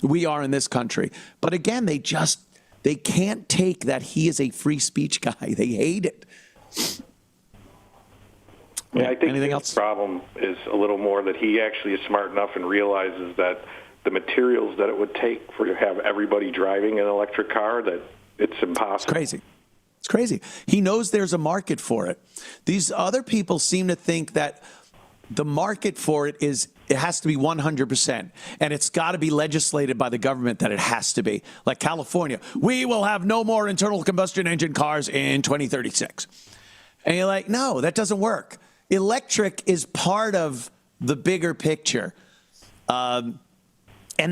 we are in this country. But again, they can't take that he is a free speech guy. They hate it. Yeah, I think anything the else? problem is a little more that he actually is smart enough and realizes that the materials that it would take to have everybody driving an electric car, that it's impossible. It's crazy. It's crazy. He knows there's a market for it. These other people seem to think that the market for it has to be 100%, and it's got to be legislated by the government that it has to be. Like California, we will have no more internal combustion engine cars in 2036. And you're like, no, that doesn't work. Electric is part of the bigger picture. And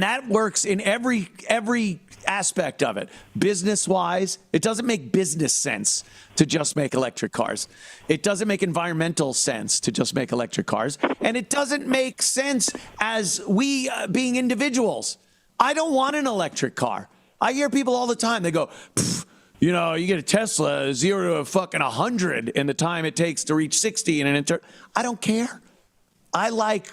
that works in every aspect of it. Business-wise, it doesn't make business sense to just make electric cars. It doesn't make environmental sense to just make electric cars. And it doesn't make sense as we being individuals. I don't want an electric car. I hear people all the time. They go, you get a Tesla 0 to fucking 100 in the time it takes to reach 60 in an I don't care. I like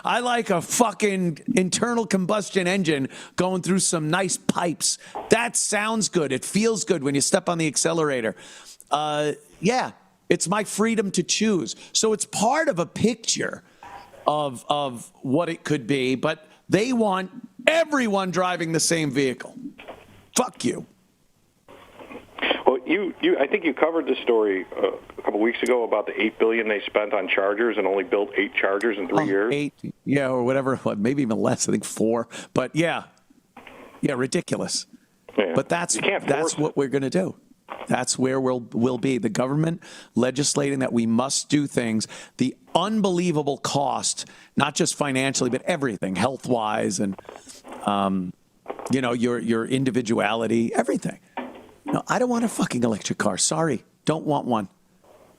I like a fucking internal combustion engine going through some nice pipes. That sounds good. It feels good when you step on the accelerator. Yeah, it's my freedom to choose. So it's part of a picture of what it could be, but they want everyone driving the same vehicle. Fuck you. Well, I think you covered this story a couple weeks ago about the $8 billion they spent on chargers and only built 8 chargers in 3 years. 8, yeah, or whatever, maybe even less. I think 4. But yeah, ridiculous. Yeah. But that's what we're going to do. That's where we'll be. The government legislating that we must do things. The unbelievable cost, not just financially, but everything, health-wise, and your individuality, everything. No, I don't want a fucking electric car. Sorry, don't want one.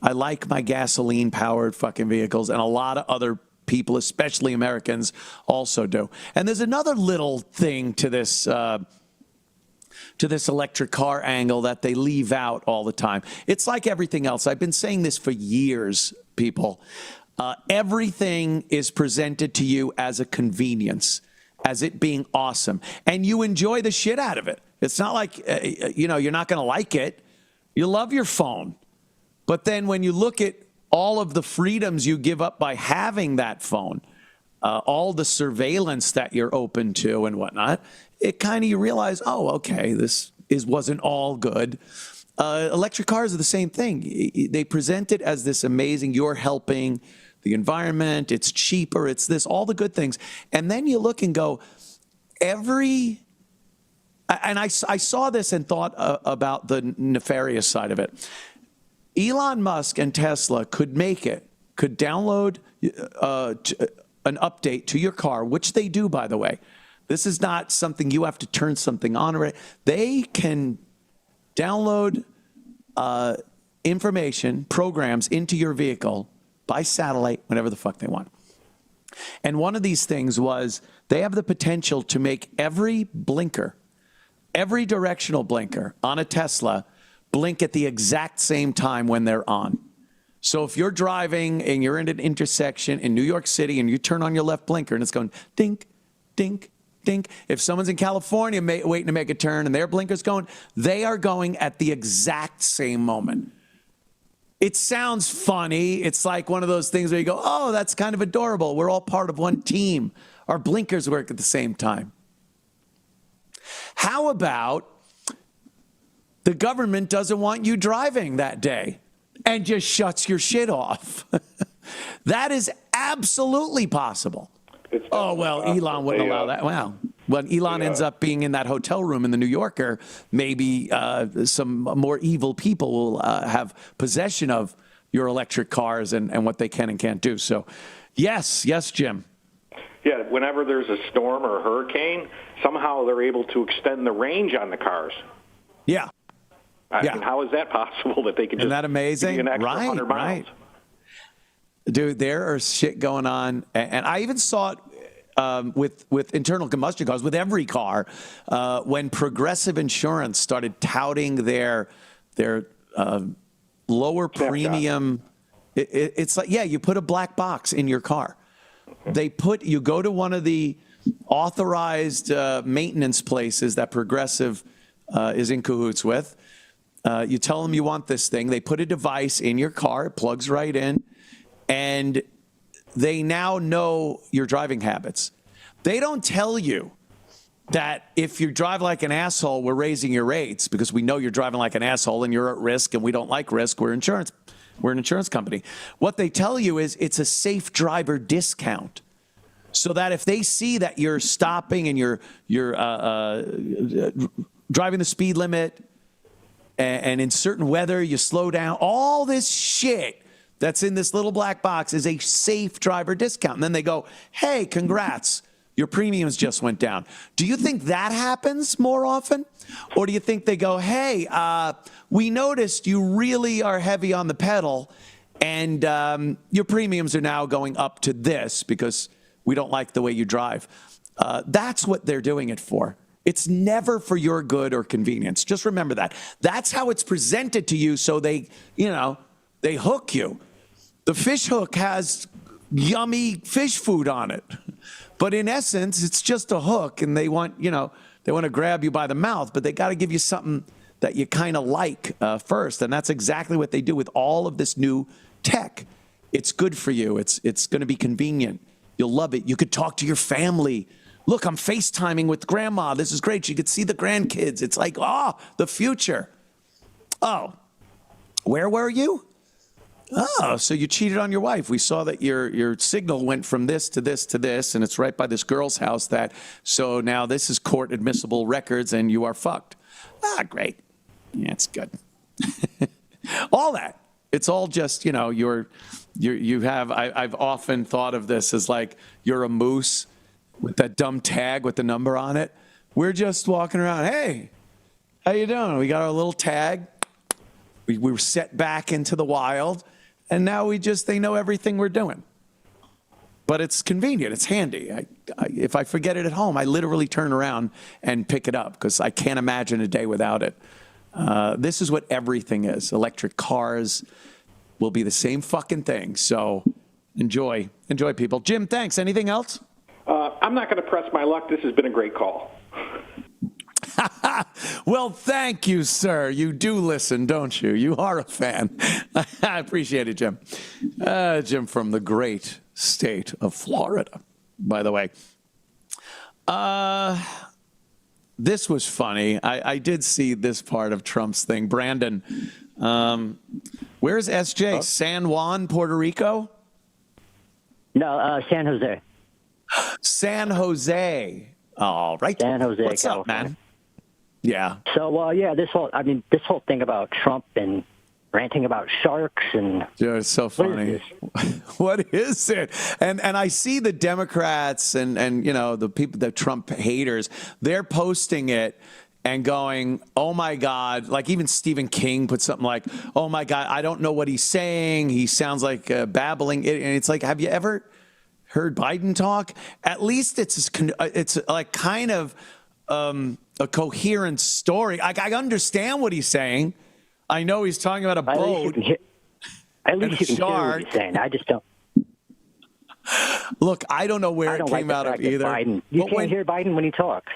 I like my gasoline-powered fucking vehicles, and a lot of other people, especially Americans, also do. And there's another little thing to this electric car angle that they leave out all the time. It's like everything else. I've been saying this for years, people. Everything is presented to you as a convenience, as it being awesome, and you enjoy the shit out of it. It's not like, you're not going to like it. You love your phone. But then when you look at all of the freedoms you give up by having that phone, all the surveillance that you're open to and whatnot, you realize, oh, okay, this wasn't all good. Electric cars are the same thing. They present it as this amazing, you're helping the environment, it's cheaper, it's this, all the good things. And then you look and go, I saw this and thought about the nefarious side of it. Elon Musk and Tesla could download an update to your car, which they do, by the way. This is not something you have to turn something on. Or they can download information, programs into your vehicle by satellite, whenever the fuck they want. And one of these things was they have the potential to make every directional blinker on a Tesla blink at the exact same time when they're on. So if you're driving and you're in an intersection in New York City and you turn on your left blinker and it's going dink, dink, dink. If someone's in California waiting to make a turn and their blinker's going, they are going at the exact same moment. It sounds funny. It's like one of those things where you go, oh, that's kind of adorable. We're all part of one team. Our blinkers work at the same time. How about the government doesn't want you driving that day and just shuts your shit off? That is absolutely possible. Oh, well, Elon wouldn't allow that. Wow. When Elon ends up being in that hotel room in the New Yorker, maybe some more evil people will have possession of your electric cars and what they can and can't do. So, yes, Jim. Yeah, whenever there's a storm or a hurricane, somehow they're able to extend the range on the cars. Yeah. I mean, how is that possible that they can Isn't that amazing? give you an extra 100 miles? Right. Dude, there are shit going on. And I even saw it with internal combustion cars, with every car, when Progressive Insurance started touting their lower premium. It's like, yeah, you put a black box in your car. You go to one of the authorized maintenance places that Progressive is in cahoots with. You tell them you want this thing. They put a device in your car. It plugs right in. And they now know your driving habits. They don't tell you that if you drive like an asshole, we're raising your rates because we know you're driving like an asshole and you're at risk and we don't like risk. We're an insurance company. What they tell you is it's a safe driver discount. So that if they see that you're stopping and you're driving the speed limit and in certain weather you slow down, all this shit that's in this little black box is a safe driver discount. And then they go, hey, congrats, your premiums just went down. Do you think that happens more often? Or do you think they go, hey, we noticed you really are heavy on the pedal and your premiums are now going up to this because we don't like the way you drive. That's what they're doing it for. It's never for your good or convenience. Just remember that. That's how it's presented to you so they hook you. The fish hook has yummy fish food on it. But in essence, it's just a hook and they want to grab you by the mouth, but they got to give you something that you kind of like first. And that's exactly what they do with all of this new tech. It's good for you. It's going to be convenient. You'll love it. You could talk to your family. Look, I'm FaceTiming with grandma. This is great. You could see the grandkids. It's like, the future. Oh, where were you? Oh, so you cheated on your wife. We saw that your signal went from this to this to this, and it's right by this girl's house. So now this is court admissible records, and you are fucked. Great. Yeah, it's good. All that. It's all just, I've often thought of this as like you're a moose with that dumb tag with the number on it. We're just walking around. Hey, how you doing? We got our little tag. We were set back into the wild. And now they know everything we're doing. But it's convenient. It's handy. If I forget it at home, I literally turn around and pick it up because I can't imagine a day without it. This is what everything is. Electric cars will be the same fucking thing. So enjoy, people. Jim, thanks. Anything else? I'm not going to press my luck. This has been a great call. Well, thank you, sir. You do listen, don't you? You are a fan. I appreciate it, Jim. Jim from the great state of Florida, by the way. This was funny. I did see this part of Trump's thing. Brandon, where's SJ? San Juan, Puerto Rico? No, San Jose. San Jose. All right. San Jose, What's California. up, man? Yeah. So, this whole thing about Trump and ranting about sharks and Dude, it's so funny. What is it? And I see the Democrats and the people, the Trump haters, they're posting it and going, oh my God, like even Stephen King put something like, oh my God, I don't know what he's saying. He sounds like babbling. And it's like, have you ever heard Biden talk? At least it's like kind of a coherent story. I understand what he's saying. I know he's talking about a boat. At least you can hear what he's saying. I just don't. Look, I don't know where I don't it came like out the of fact that either. Biden. You But can't hear Biden when he talks.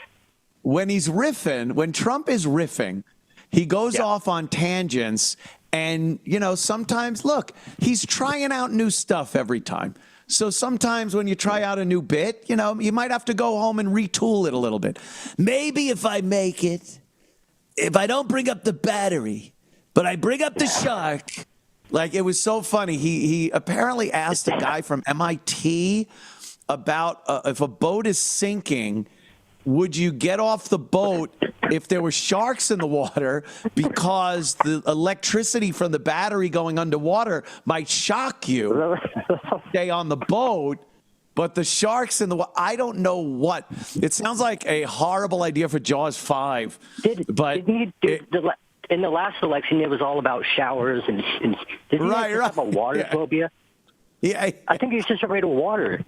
when he's riffing, when Trump is riffing, he goes off on tangents. And, you know, sometimes, look, he's trying out new stuff every time. So sometimes when you try out a new bit, you know, you might have to go home and retool it a little bit. Maybe if I make it, if I don't bring up the battery, but I bring up the shark. Like, it was so funny. He apparently asked a guy from MIT about if a boat is sinking, would you get off the boat if there were sharks in the water, because the electricity from the battery going underwater might shock you? Stay on the boat, but the sharks in the water, I don't know what. It sounds like a horrible idea for Jaws 5. In the last election, it was all about showers and didn't he have a water phobia? Yeah, I think he's just afraid of water.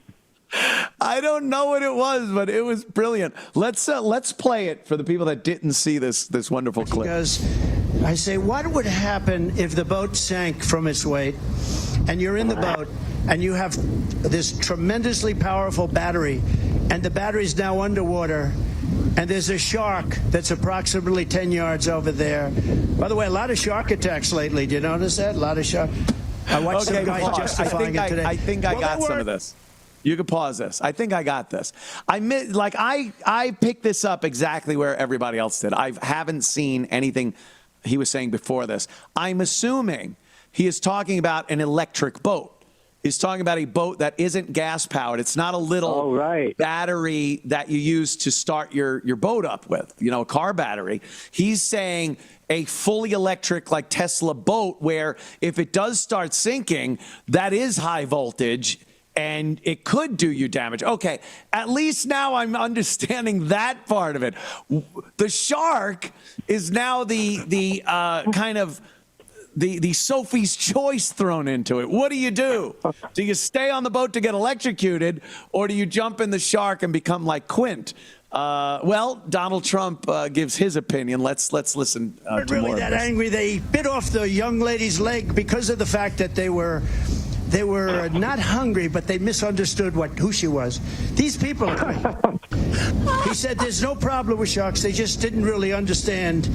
I don't know what it was, but it was brilliant. Let's play it for the people that didn't see this wonderful clip. Because I say, what would happen if the boat sank from its weight, and you're in the boat, and you have this tremendously powerful battery, and the battery's now underwater, and there's a shark that's approximately 10 yards over there. By the way, a lot of shark attacks lately. Do you notice that? A lot of shark. I watched some guys justifying it today. I think I got some of this. You can pause this. I think I got this. I picked this up exactly where everybody else did. I haven't seen anything he was saying before this. I'm assuming he is talking about an electric boat. He's talking about a boat that isn't gas powered. It's not a little battery that you use to start your boat up with, you know, a car battery. He's saying a fully electric, like Tesla boat, where if it does start sinking, that is high voltage and it could do you damage. Okay, at least now I'm understanding that part of it. The shark is now the kind of the Sophie's choice thrown into it. What do? Do you stay on the boat to get electrocuted, or do you jump in the shark and become like Quint? Well, Donald Trump gives his opinion. Let's listen to really more that of this. Angry. They bit off the young lady's leg because of the fact that they were not hungry, but they misunderstood who she was. These people are crazy. He said there's no problem with sharks. They just didn't really understand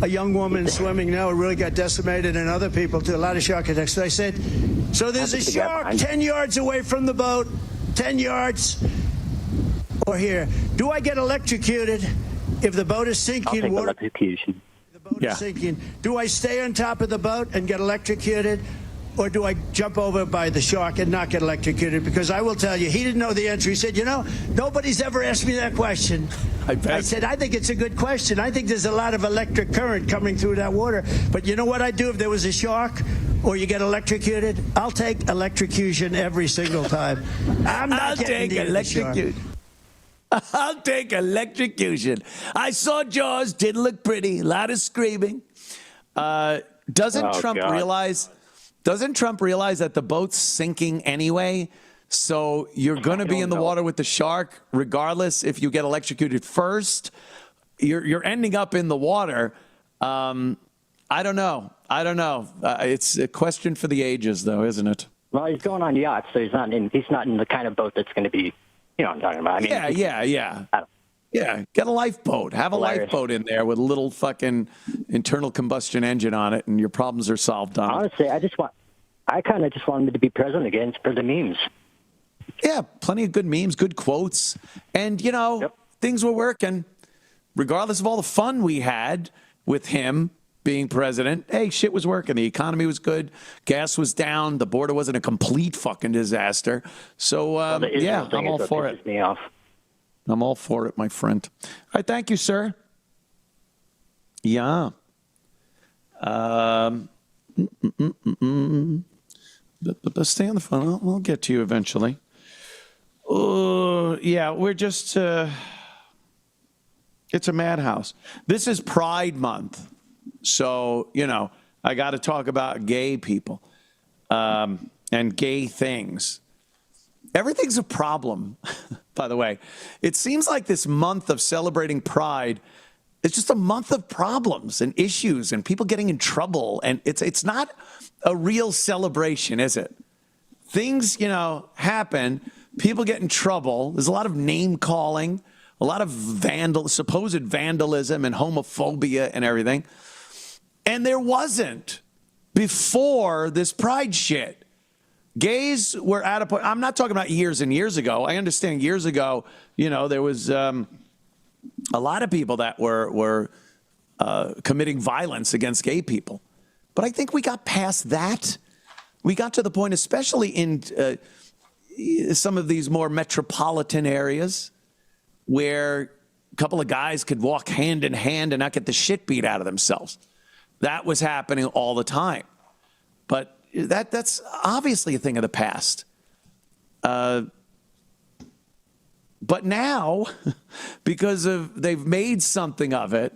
a young woman swimming now really got decimated, and other people too. A lot of shark attacks. So I said, so there's a shark 10 yards away from the boat, 10 yards. Or here, do I get electrocuted if the boat is sinking? I'll take electrocution. The boat is sinking. Do I stay on top of the boat and get electrocuted? Or do I jump over by the shark and not get electrocuted? Because I will tell you, he didn't know the answer. He said, you know, nobody's ever asked me that question. I said, I think it's a good question. I think there's a lot of electric current coming through that water. But you know what I'd do if there was a shark or you get electrocuted? I'll take electrocution every single time. I'll take electrocution. I'll take electrocution. I saw Jaws, didn't look pretty, a lot of screaming. Doesn't Trump realize that the boat's sinking anyway? So you're going to be in the water with the shark, regardless if you get electrocuted first. You're ending up in the water. I don't know. It's a question for the ages, though, isn't it? Well, he's going on yachts, so he's not in the kind of boat that's going to be, you know what I'm talking about. I mean, Yeah, get a lifeboat. Have a lifeboat in there with a little fucking internal combustion engine on it, and your problems are solved on it. Honestly, I kind of just want him to be president again for the memes. Yeah, plenty of good memes, good quotes. And, you know, things were working. Regardless of all the fun we had with him being president, hey, shit was working. The economy was good. Gas was down. The border wasn't a complete fucking disaster. So, yeah, I'm all for it. Me off. I'm all for it, my friend. All right, thank you, sir. Yeah. But stay on the phone. I'll get to you eventually. Yeah, we're just... it's a madhouse. This is Pride Month. So, you know, I got to talk about gay people and gay things. Everything's a problem, by the way. It seems like this month of celebrating Pride, It's just a month of problems and issues and people getting in trouble. And it's not a real celebration, is it? Things, happen. People get in trouble. There's a lot of name calling, a lot of supposed vandalism and homophobia and everything. And there wasn't before this pride shit. Gays were at a point. I'm not talking about years and years ago. I understand years ago, there was a lot of people that were committing violence against gay people. But I think we got past that. We got to the point, especially in some of these more metropolitan areas, where a couple of guys could walk hand in hand and not get the shit beat out of themselves. That was happening all the time. But that's obviously a thing of the past. But now, because they've made something of it,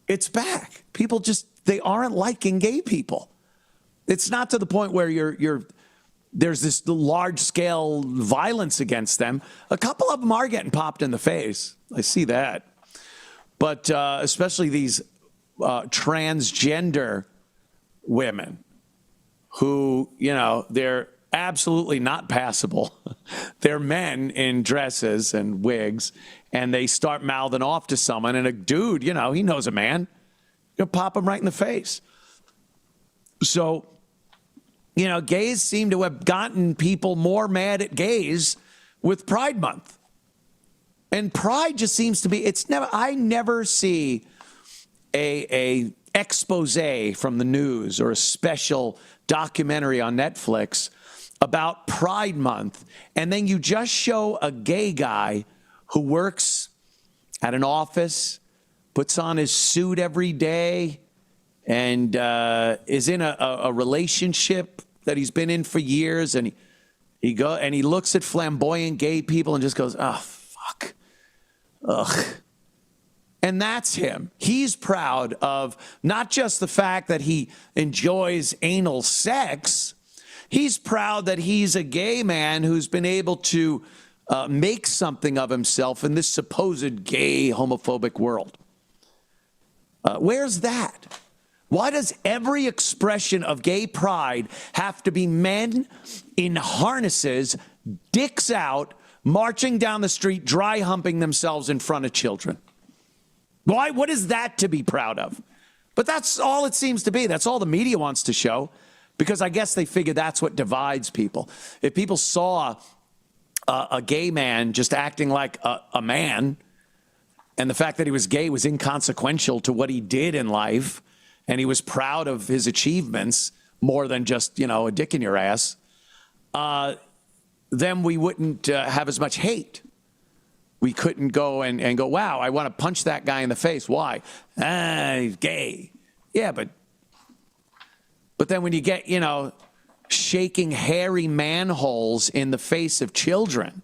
it's back. People they aren't liking gay people. It's not to the point where there's this large-scale violence against them. A couple of them are getting popped in the face. I see that. But especially these transgender women who, they're absolutely not passable. They're men in dresses and wigs, and they start mouthing off to someone, and a dude, he knows a man. You'll pop him right in the face. So, gays seem to have gotten people more mad at gays with Pride Month. And Pride just seems to be, I never see a expose from the news or a special documentary on Netflix about Pride Month, and then you just show a gay guy who works at an office, puts on his suit every day, and is in a relationship that he's been in for years, and he looks at flamboyant gay people and just goes, oh, fuck. Ugh. And that's him. He's proud of not just the fact that he enjoys anal sex. He's proud that he's a gay man who's been able to make something of himself in this supposed gay homophobic world. Where's that? Why does every expression of gay pride have to be men in harnesses, dicks out, marching down the street, dry humping themselves in front of children? Why? What is that to be proud of? But that's all it seems to be. That's all the media wants to show, because I guess they figure that's what divides people. If people saw a gay man just acting like a man, and the fact that he was gay was inconsequential to what he did in life, and he was proud of his achievements more than just, a dick in your ass, then we wouldn't have as much hate. We couldn't go and go, wow, I want to punch that guy in the face. Why? He's gay. Yeah, but then when you get, shaking hairy manholes in the face of children,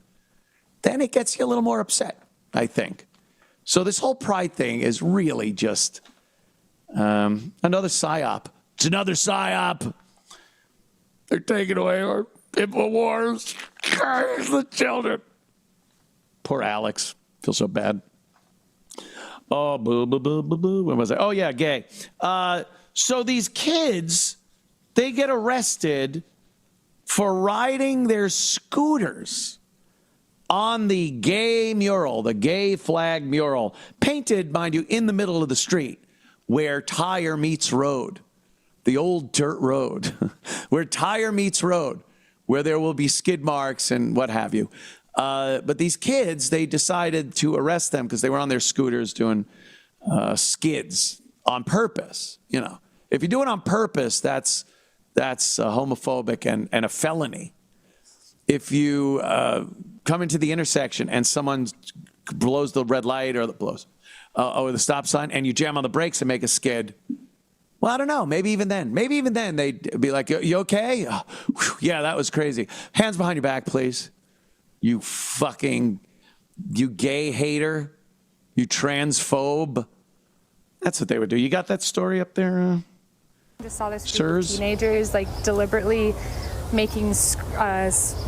then it gets you a little more upset, I think. So this whole pride thing is really just another psyop. It's another psyop. They're taking away our InfoWars. The children. Poor Alex. Feel so bad. Oh, boo, boo, boo, boo, boo. When was I? Oh, yeah, gay. So these kids, they get arrested for riding their scooters on the gay mural, the gay flag mural, painted, mind you, in the middle of the street where tire meets road, the old dirt road, where tire meets road, where there will be skid marks and what have you. But these kids, they decided to arrest them because they were on their scooters doing skids on purpose. If you do it on purpose, that's homophobic and a felony. If you come into the intersection and someone blows the red light or the stop sign, and you jam on the brakes and make a skid, well, I don't know. Maybe even then they'd be like, "You okay? Oh, whew, yeah, that was crazy. Hands behind your back, please. You gay hater, you transphobe." That's what they would do. You got that story up there? Just saw this group of teenagers deliberately making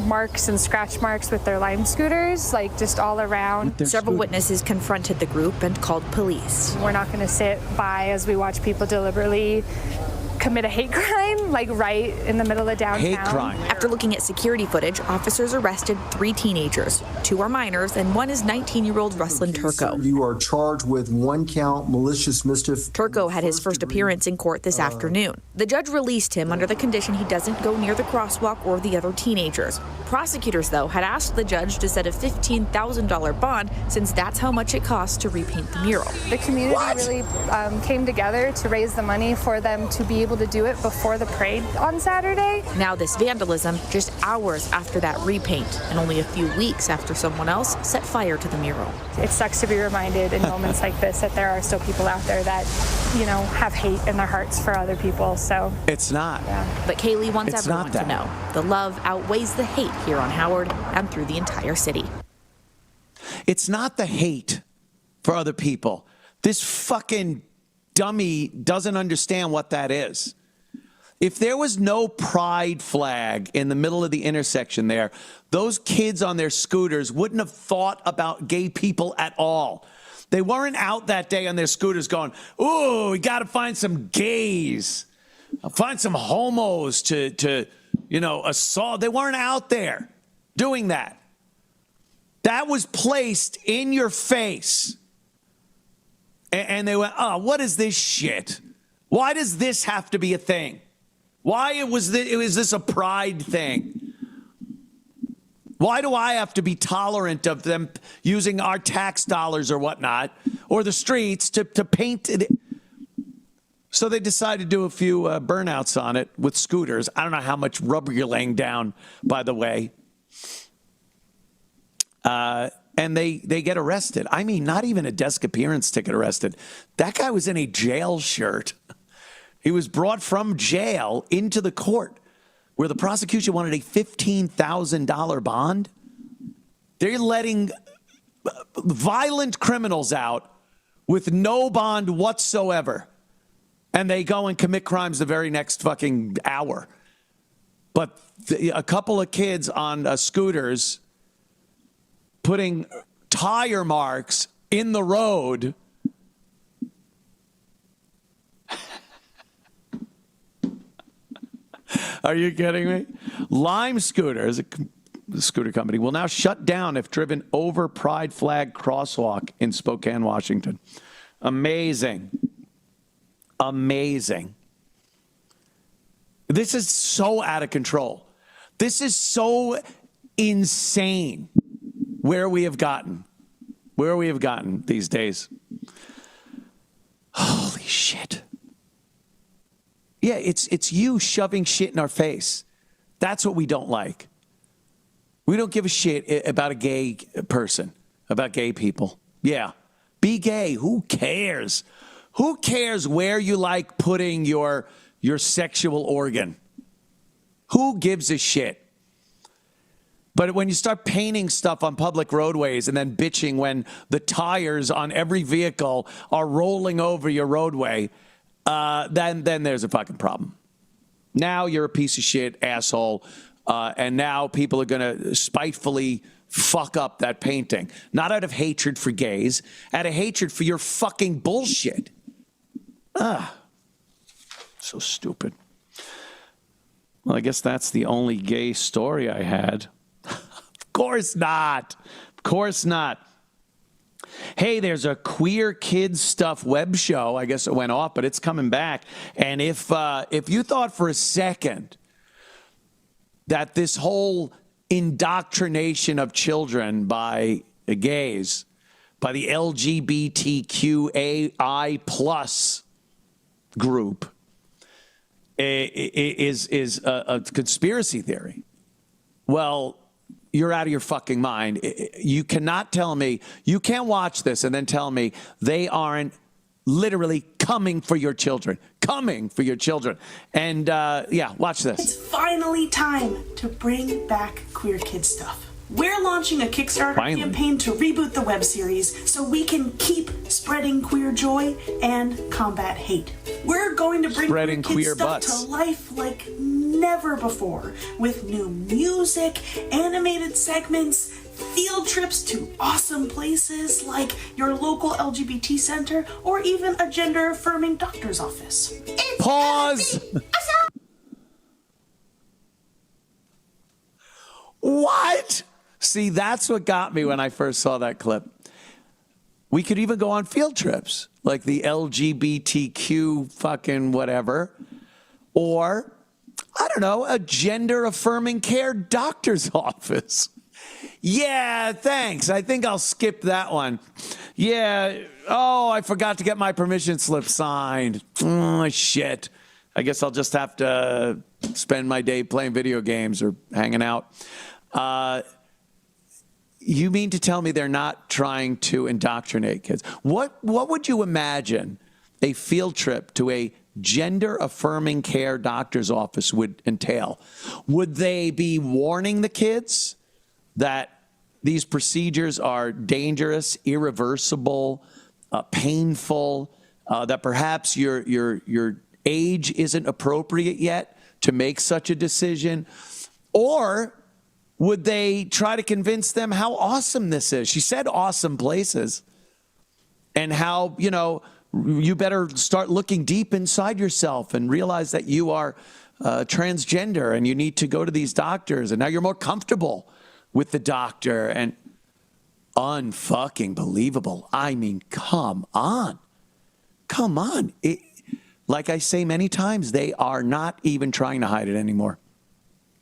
marks and scratch marks with their Lime scooters, like just all around. Several witnesses confronted the group and called police. We're not going to sit by as we watch people deliberately commit a hate crime, like right in the middle of downtown. Hate crime. After looking at security footage, officers arrested 3 teenagers. 2 are minors, and 1 is 19-year-old Ruslan Turco. You are charged with 1 count malicious mischief. Turco had his first appearance in court this afternoon. The judge released him under the condition he doesn't go near the crosswalk or the other teenagers. Prosecutors, though, had asked the judge to set a $15,000 bond, since that's how much it costs to repaint the mural. The community really came together to raise the money for them to be able to do it before the parade on Saturday. Now this vandalism just hours after that repaint, and only a few weeks after someone else set fire to the mural. It sucks to be reminded in moments like this that there are still people out there that, have hate in their hearts for other people. So it's not. Yeah. But Kaylee wants everyone to know the love outweighs the hate here on Howard and through the entire city. It's not the hate for other people. This fucking dummy doesn't understand what that is. If there was no pride flag in the middle of the intersection there, those kids on their scooters wouldn't have thought about gay people at all. They weren't out that day on their scooters going, ooh, we got to find some gays, find some homos to assault. They weren't out there doing that. That was placed in your face. And they went, oh, what is this shit? Why does this have to be a thing? Why was this a pride thing? Why do I have to be tolerant of them using our tax dollars or whatnot, or the streets to paint it? So they decided to do a few burnouts on it with scooters. I don't know how much rubber you're laying down, by the way. And they get arrested. I mean, not even a desk appearance ticket arrested. That guy was in a jail shirt. He was brought from jail into the court where the prosecution wanted a $15,000 bond. They're letting violent criminals out with no bond whatsoever. And they go and commit crimes the very next fucking hour. But a couple of kids on scooters putting tire marks in the road. Are you kidding me? Lime Scooters, a scooter company, will now shut down if driven over pride flag crosswalk in Spokane, Washington. Amazing. Amazing. This is so out of control. This is so insane. Where we have gotten these days. Holy shit. Yeah, it's you shoving shit in our face. That's what we don't like. We don't give a shit about a gay person, about gay people. Yeah, be gay. Who cares? Who cares where you like putting your sexual organ? Who gives a shit? But when you start painting stuff on public roadways and then bitching when the tires on every vehicle are rolling over your roadway, then there's a fucking problem. Now you're a piece of shit asshole, and now people are going to spitefully fuck up that painting. Not out of hatred for gays, out of hatred for your fucking bullshit. So stupid. Well, I guess that's the only gay story I had. Of course not. Of course not. Hey, there's a queer kids stuff web show. I guess it went off, but it's coming back. And if you thought for a second that this whole indoctrination of children by the gays, by the LGBTQAI plus group, is a conspiracy theory, well, you're out of your fucking mind. You cannot tell me, you can't watch this and then tell me they aren't literally coming for your children. Coming for your children. And yeah, watch this. It's finally time to bring back queer kid stuff. We're launching a Kickstarter campaign to reboot the web series so we can keep spreading queer joy and combat hate. We're going to bring queer kid stuff to life like never before with new music, animated segments, field trips to awesome places like your local LGBT center or even a gender-affirming doctor's office. It's Pause. awesome. What? See, that's what got me when I first saw that clip. We could even go on field trips, like the LGBTQ fucking whatever, or, I don't know, a gender-affirming care doctor's office. Yeah, thanks. I think I'll skip that one. Yeah. Oh, I forgot to get my permission slip signed. Oh, shit. I guess I'll just have to spend my day playing video games or hanging out. You mean to tell me they're not trying to indoctrinate kids? What would you imagine a field trip to a gender-affirming care doctor's office would entail? Would they be warning the kids that these procedures are dangerous, irreversible, painful, that perhaps your age isn't appropriate yet to make such a decision? Or would they try to convince them how awesome this is? She said awesome places, and how, you better start looking deep inside yourself and realize that you are transgender and you need to go to these doctors, and now you're more comfortable with the doctor. And unfucking believable. I mean, come on. Like I say many times, they are not even trying to hide it anymore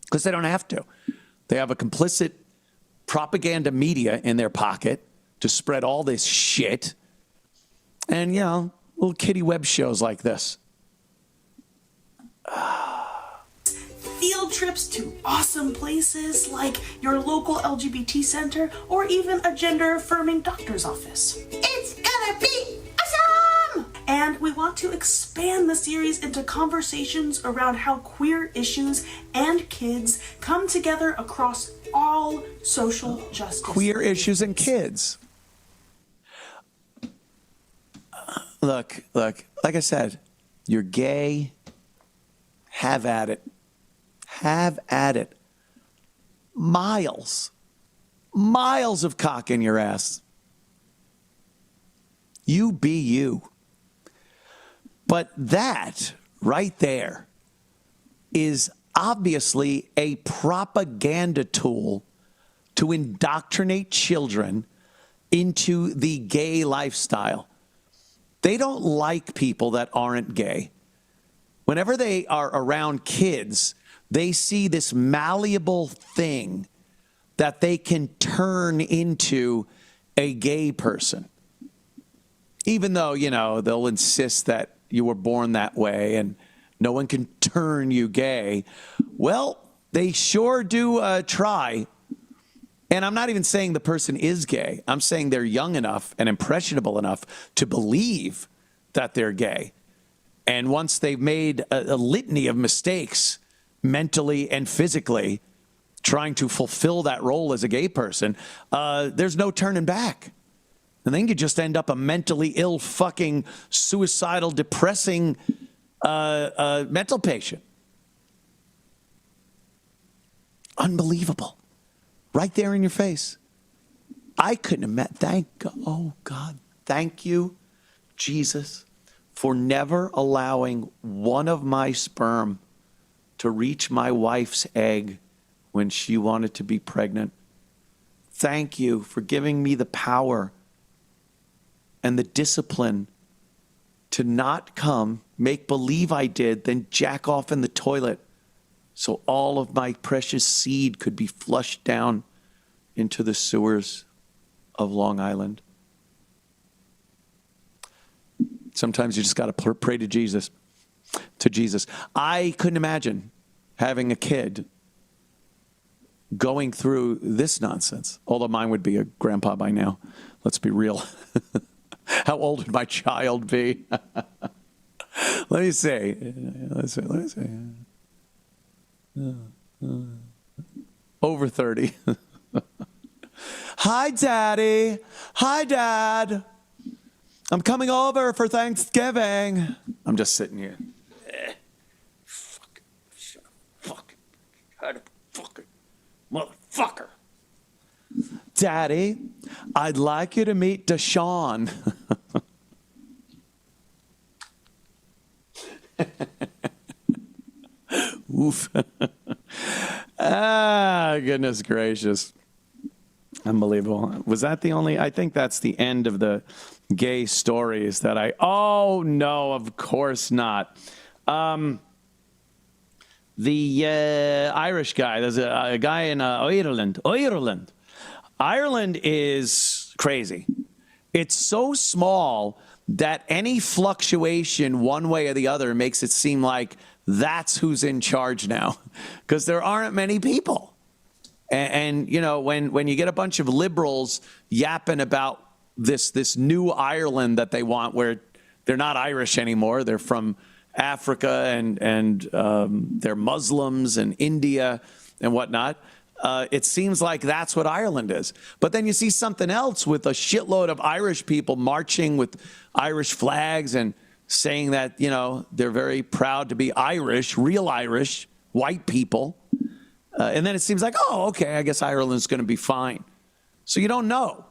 because they don't have to. They have a complicit propaganda media in their pocket to spread all this shit. And, little kiddie web shows like this. Field trips to awesome places like your local LGBT center or even a gender-affirming doctor's office. It's gonna be awesome! And we want to expand the series into conversations around how queer issues and kids come together across all social justice. Queer issues and kids. Look, like I said, you're gay, have at it. Have at it. Miles of cock in your ass. You be you. But that right there is obviously a propaganda tool to indoctrinate children into the gay lifestyle. They don't like people that aren't gay. Whenever they are around kids, they see this malleable thing that they can turn into a gay person. Even though, they'll insist that you were born that way and no one can turn you gay. Well, they sure do try. And I'm not even saying the person is gay. I'm saying they're young enough and impressionable enough to believe that they're gay. And once they've made a litany of mistakes, mentally and physically, trying to fulfill that role as a gay person, there's no turning back. And then you just end up a mentally ill, fucking, suicidal, depressing mental patient. Unbelievable. Right there in your face. I couldn't have met, thank you, Jesus, for never allowing one of my sperm to reach my wife's egg when she wanted to be pregnant. Thank you for giving me the power and the discipline to not come, make believe I did, then jack off in the toilet so all of my precious seed could be flushed down into the sewers of Long Island. Sometimes you just got to pray to Jesus. I couldn't imagine having a kid going through this nonsense, although mine would be a grandpa by now. Let's be real. How old would my child be? Let me see. Over 30. Hi, Daddy. Hi, Dad. I'm coming over for Thanksgiving. I'm just sitting here. Fuck. Motherfucker. Daddy, I'd like you to meet Deshaun. Oof. Goodness gracious. Unbelievable. Was that the only? I think that's the end of the gay stories that oh, no, of course not. The Irish guy, there's a guy in Ireland. Ireland is crazy. It's so small that any fluctuation one way or the other makes it seem like that's who's in charge now, because there aren't many people. And you know, when you get a bunch of liberals yapping about this new Ireland that they want, where they're not Irish anymore, they're from Africa and they're Muslims and India and whatnot. It seems like that's what Ireland is. But then you see something else with a shitload of Irish people marching with Irish flags and saying that, you know, they're very proud to be Irish, real Irish, white people. And then it seems like, oh, okay, I guess Ireland's going to be fine. So you don't know.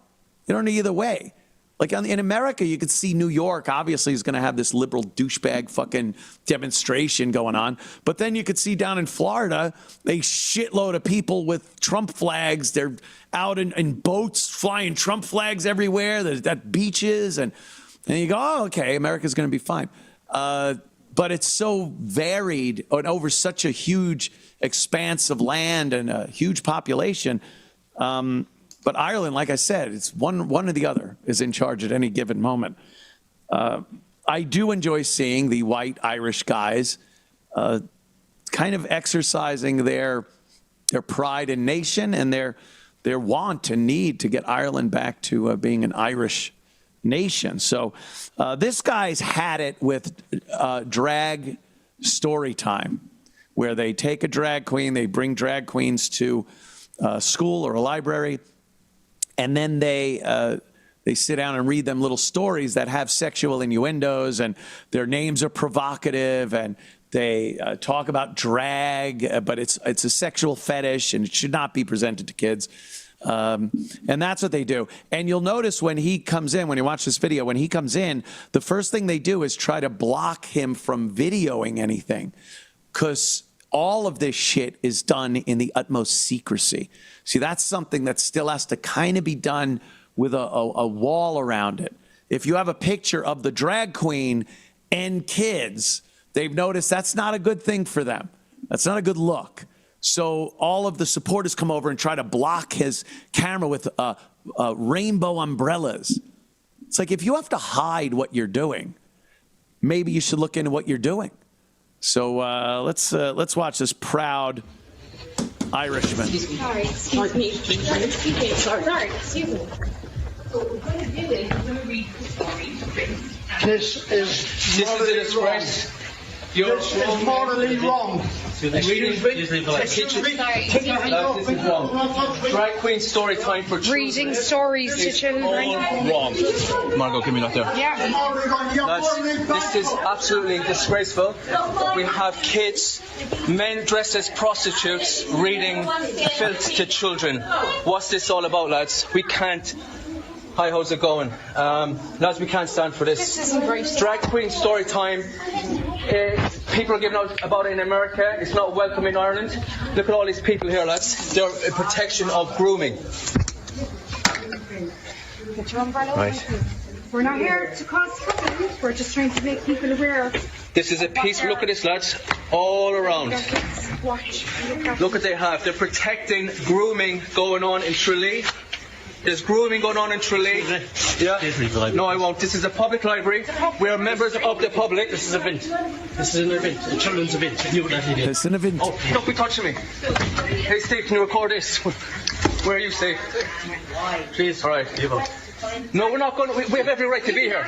You don't know either way. Like in America, you could see New York obviously is going to have this liberal douchebag fucking demonstration going on. But then you could see down in Florida, a shitload of people with Trump flags. They're out in boats flying Trump flags everywhere. There's at beaches. And you go, oh, okay, America's going to be fine. But it's so varied and over such a huge expanse of land and a huge population. But Ireland, like I said, it's one or the other is in charge at any given moment. I do enjoy seeing the white Irish guys kind of exercising their pride in nation and their want and need to get Ireland back to being an Irish nation. So this guy's had it with drag story time, where they take a drag queen, they bring drag queens to a school or a library, and then they sit down and read them little stories that have sexual innuendos, and their names are provocative, and they talk about drag, but it's a sexual fetish, and it should not be presented to kids. And that's what they do. And you'll notice when he comes in, when you watch this video, when he comes in, the first thing they do is try to block him from videoing anything, because all of this shit is done in the utmost secrecy. See, that's something that still has to kind of be done with a wall around it. If you have a picture of the drag queen and kids, they've noticed that's not a good thing for them. That's not a good look. So all of the supporters come over and try to block his camera with rainbow umbrellas. It's like, if you have to hide what you're doing, maybe you should look into what you're doing. So let's watch this proud Irishman. Sorry, excuse me. Sorry, excuse me. So what we're going to do is we're going to read the story. This is a disgrace. This is morally wrong. Excuse me. Take your hand off. This is wrong. Drag queen story time for children. Reading stories to children. Wrong. Margot, give me that there. Yeah. Lads, this is absolutely disgraceful. We have kids, men dressed as prostitutes, reading filth to children. What's this all about, lads? We can't. Hi, how's it going? Lads, we can't stand for this. This isn't great. Drag queen story time. People are giving out about it in America. It's not welcome in Ireland. Look at all these people here, lads. They're in protection of grooming. Get your umbrella. Right. We're not here to cause trouble. We're just trying to make people aware. This is a piece. Look at this, lads. All around. Watch. Look what they have. They're protecting grooming going on in Tralee. There's grooming going on in Tralee. Yeah. No, I won't. This is a public library. We are members of the public. This is an event. This is an event. A children's event. It's an event. Oh, don't be touching me. Hey, Steve, can you record this? Where are you, Steve? Please. All right. No, we're not going to. We have every right to be here.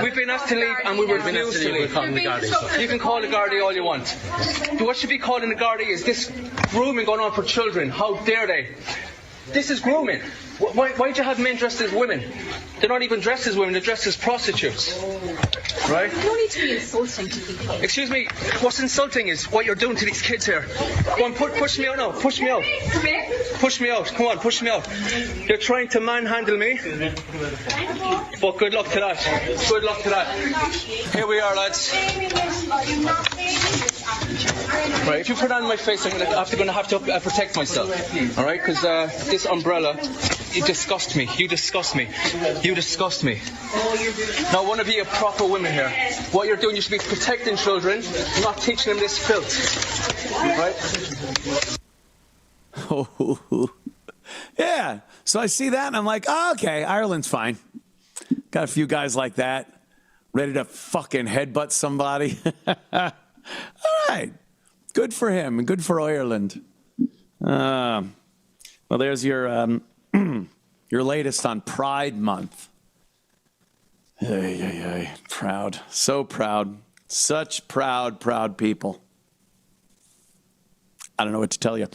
We've been asked to leave and we refuse to leave. You can call the Gardaí all you want. What should be called in the Gardaí is this grooming going on for children. How dare they? This is grooming. Why'd you have men dressed as women? They're not even dressed as women, they're dressed as prostitutes. Right? You don't need to be insulting to people. Excuse me, what's insulting is what you're doing to these kids here. Go on, push me out now, push me out. push me out. Come on, push me out. You're trying to manhandle me. But good luck to that. Good luck to that. Here we are, lads. Right, if you put on my face, I'm going to have to protect myself. All right, because this umbrella, you disgust me. You disgust me. You disgust me. Now, I want to be a proper woman here. What you're doing, you should be protecting children, not teaching them this filth. Right? Oh, yeah. So I see that and I'm like, oh, okay, Ireland's fine. Got a few guys like that, ready to fucking headbutt somebody. All right. Good for him and good for Ireland. Well, there's your your latest on Pride Month. Proud. So proud. Such proud people. I don't know what to tell you.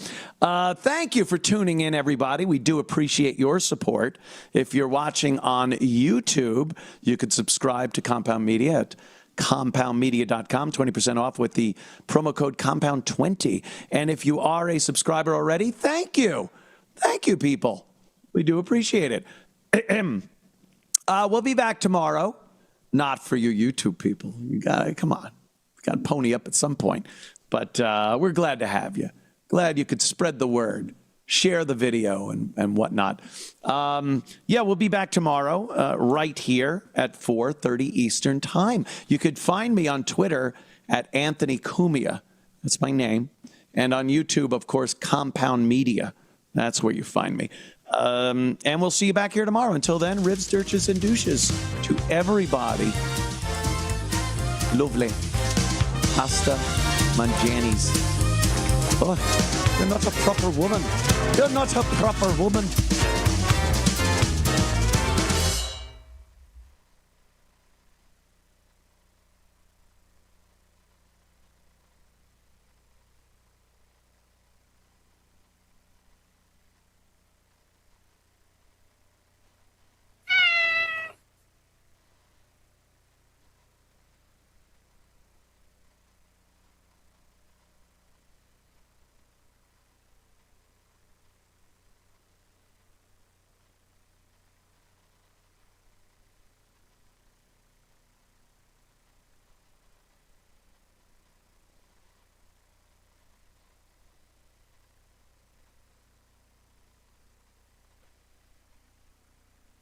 Thank you for tuning in, everybody. We do appreciate your support. If you're watching on YouTube, you could subscribe to Compound Media at compoundmedia.com, 20% off with the promo code compound20. And if you are a subscriber already, thank you. Thank you, people. We do appreciate it. We'll be back tomorrow. Not for you YouTube people. You got come on. You got to pony up at some point. But we're glad to have you. Glad you could spread the word, share the video and whatnot. We'll be back tomorrow right here at 4:30 Eastern Time. You could find me on Twitter at Anthony Cumia. That's my name. And on YouTube, of course, Compound Media. That's where you find me. And we'll see you back here tomorrow. Until then, ribs, dirches, and douches to everybody. Lovely. Hasta Manjanis. Oh, you're not a proper woman. You're not a proper woman.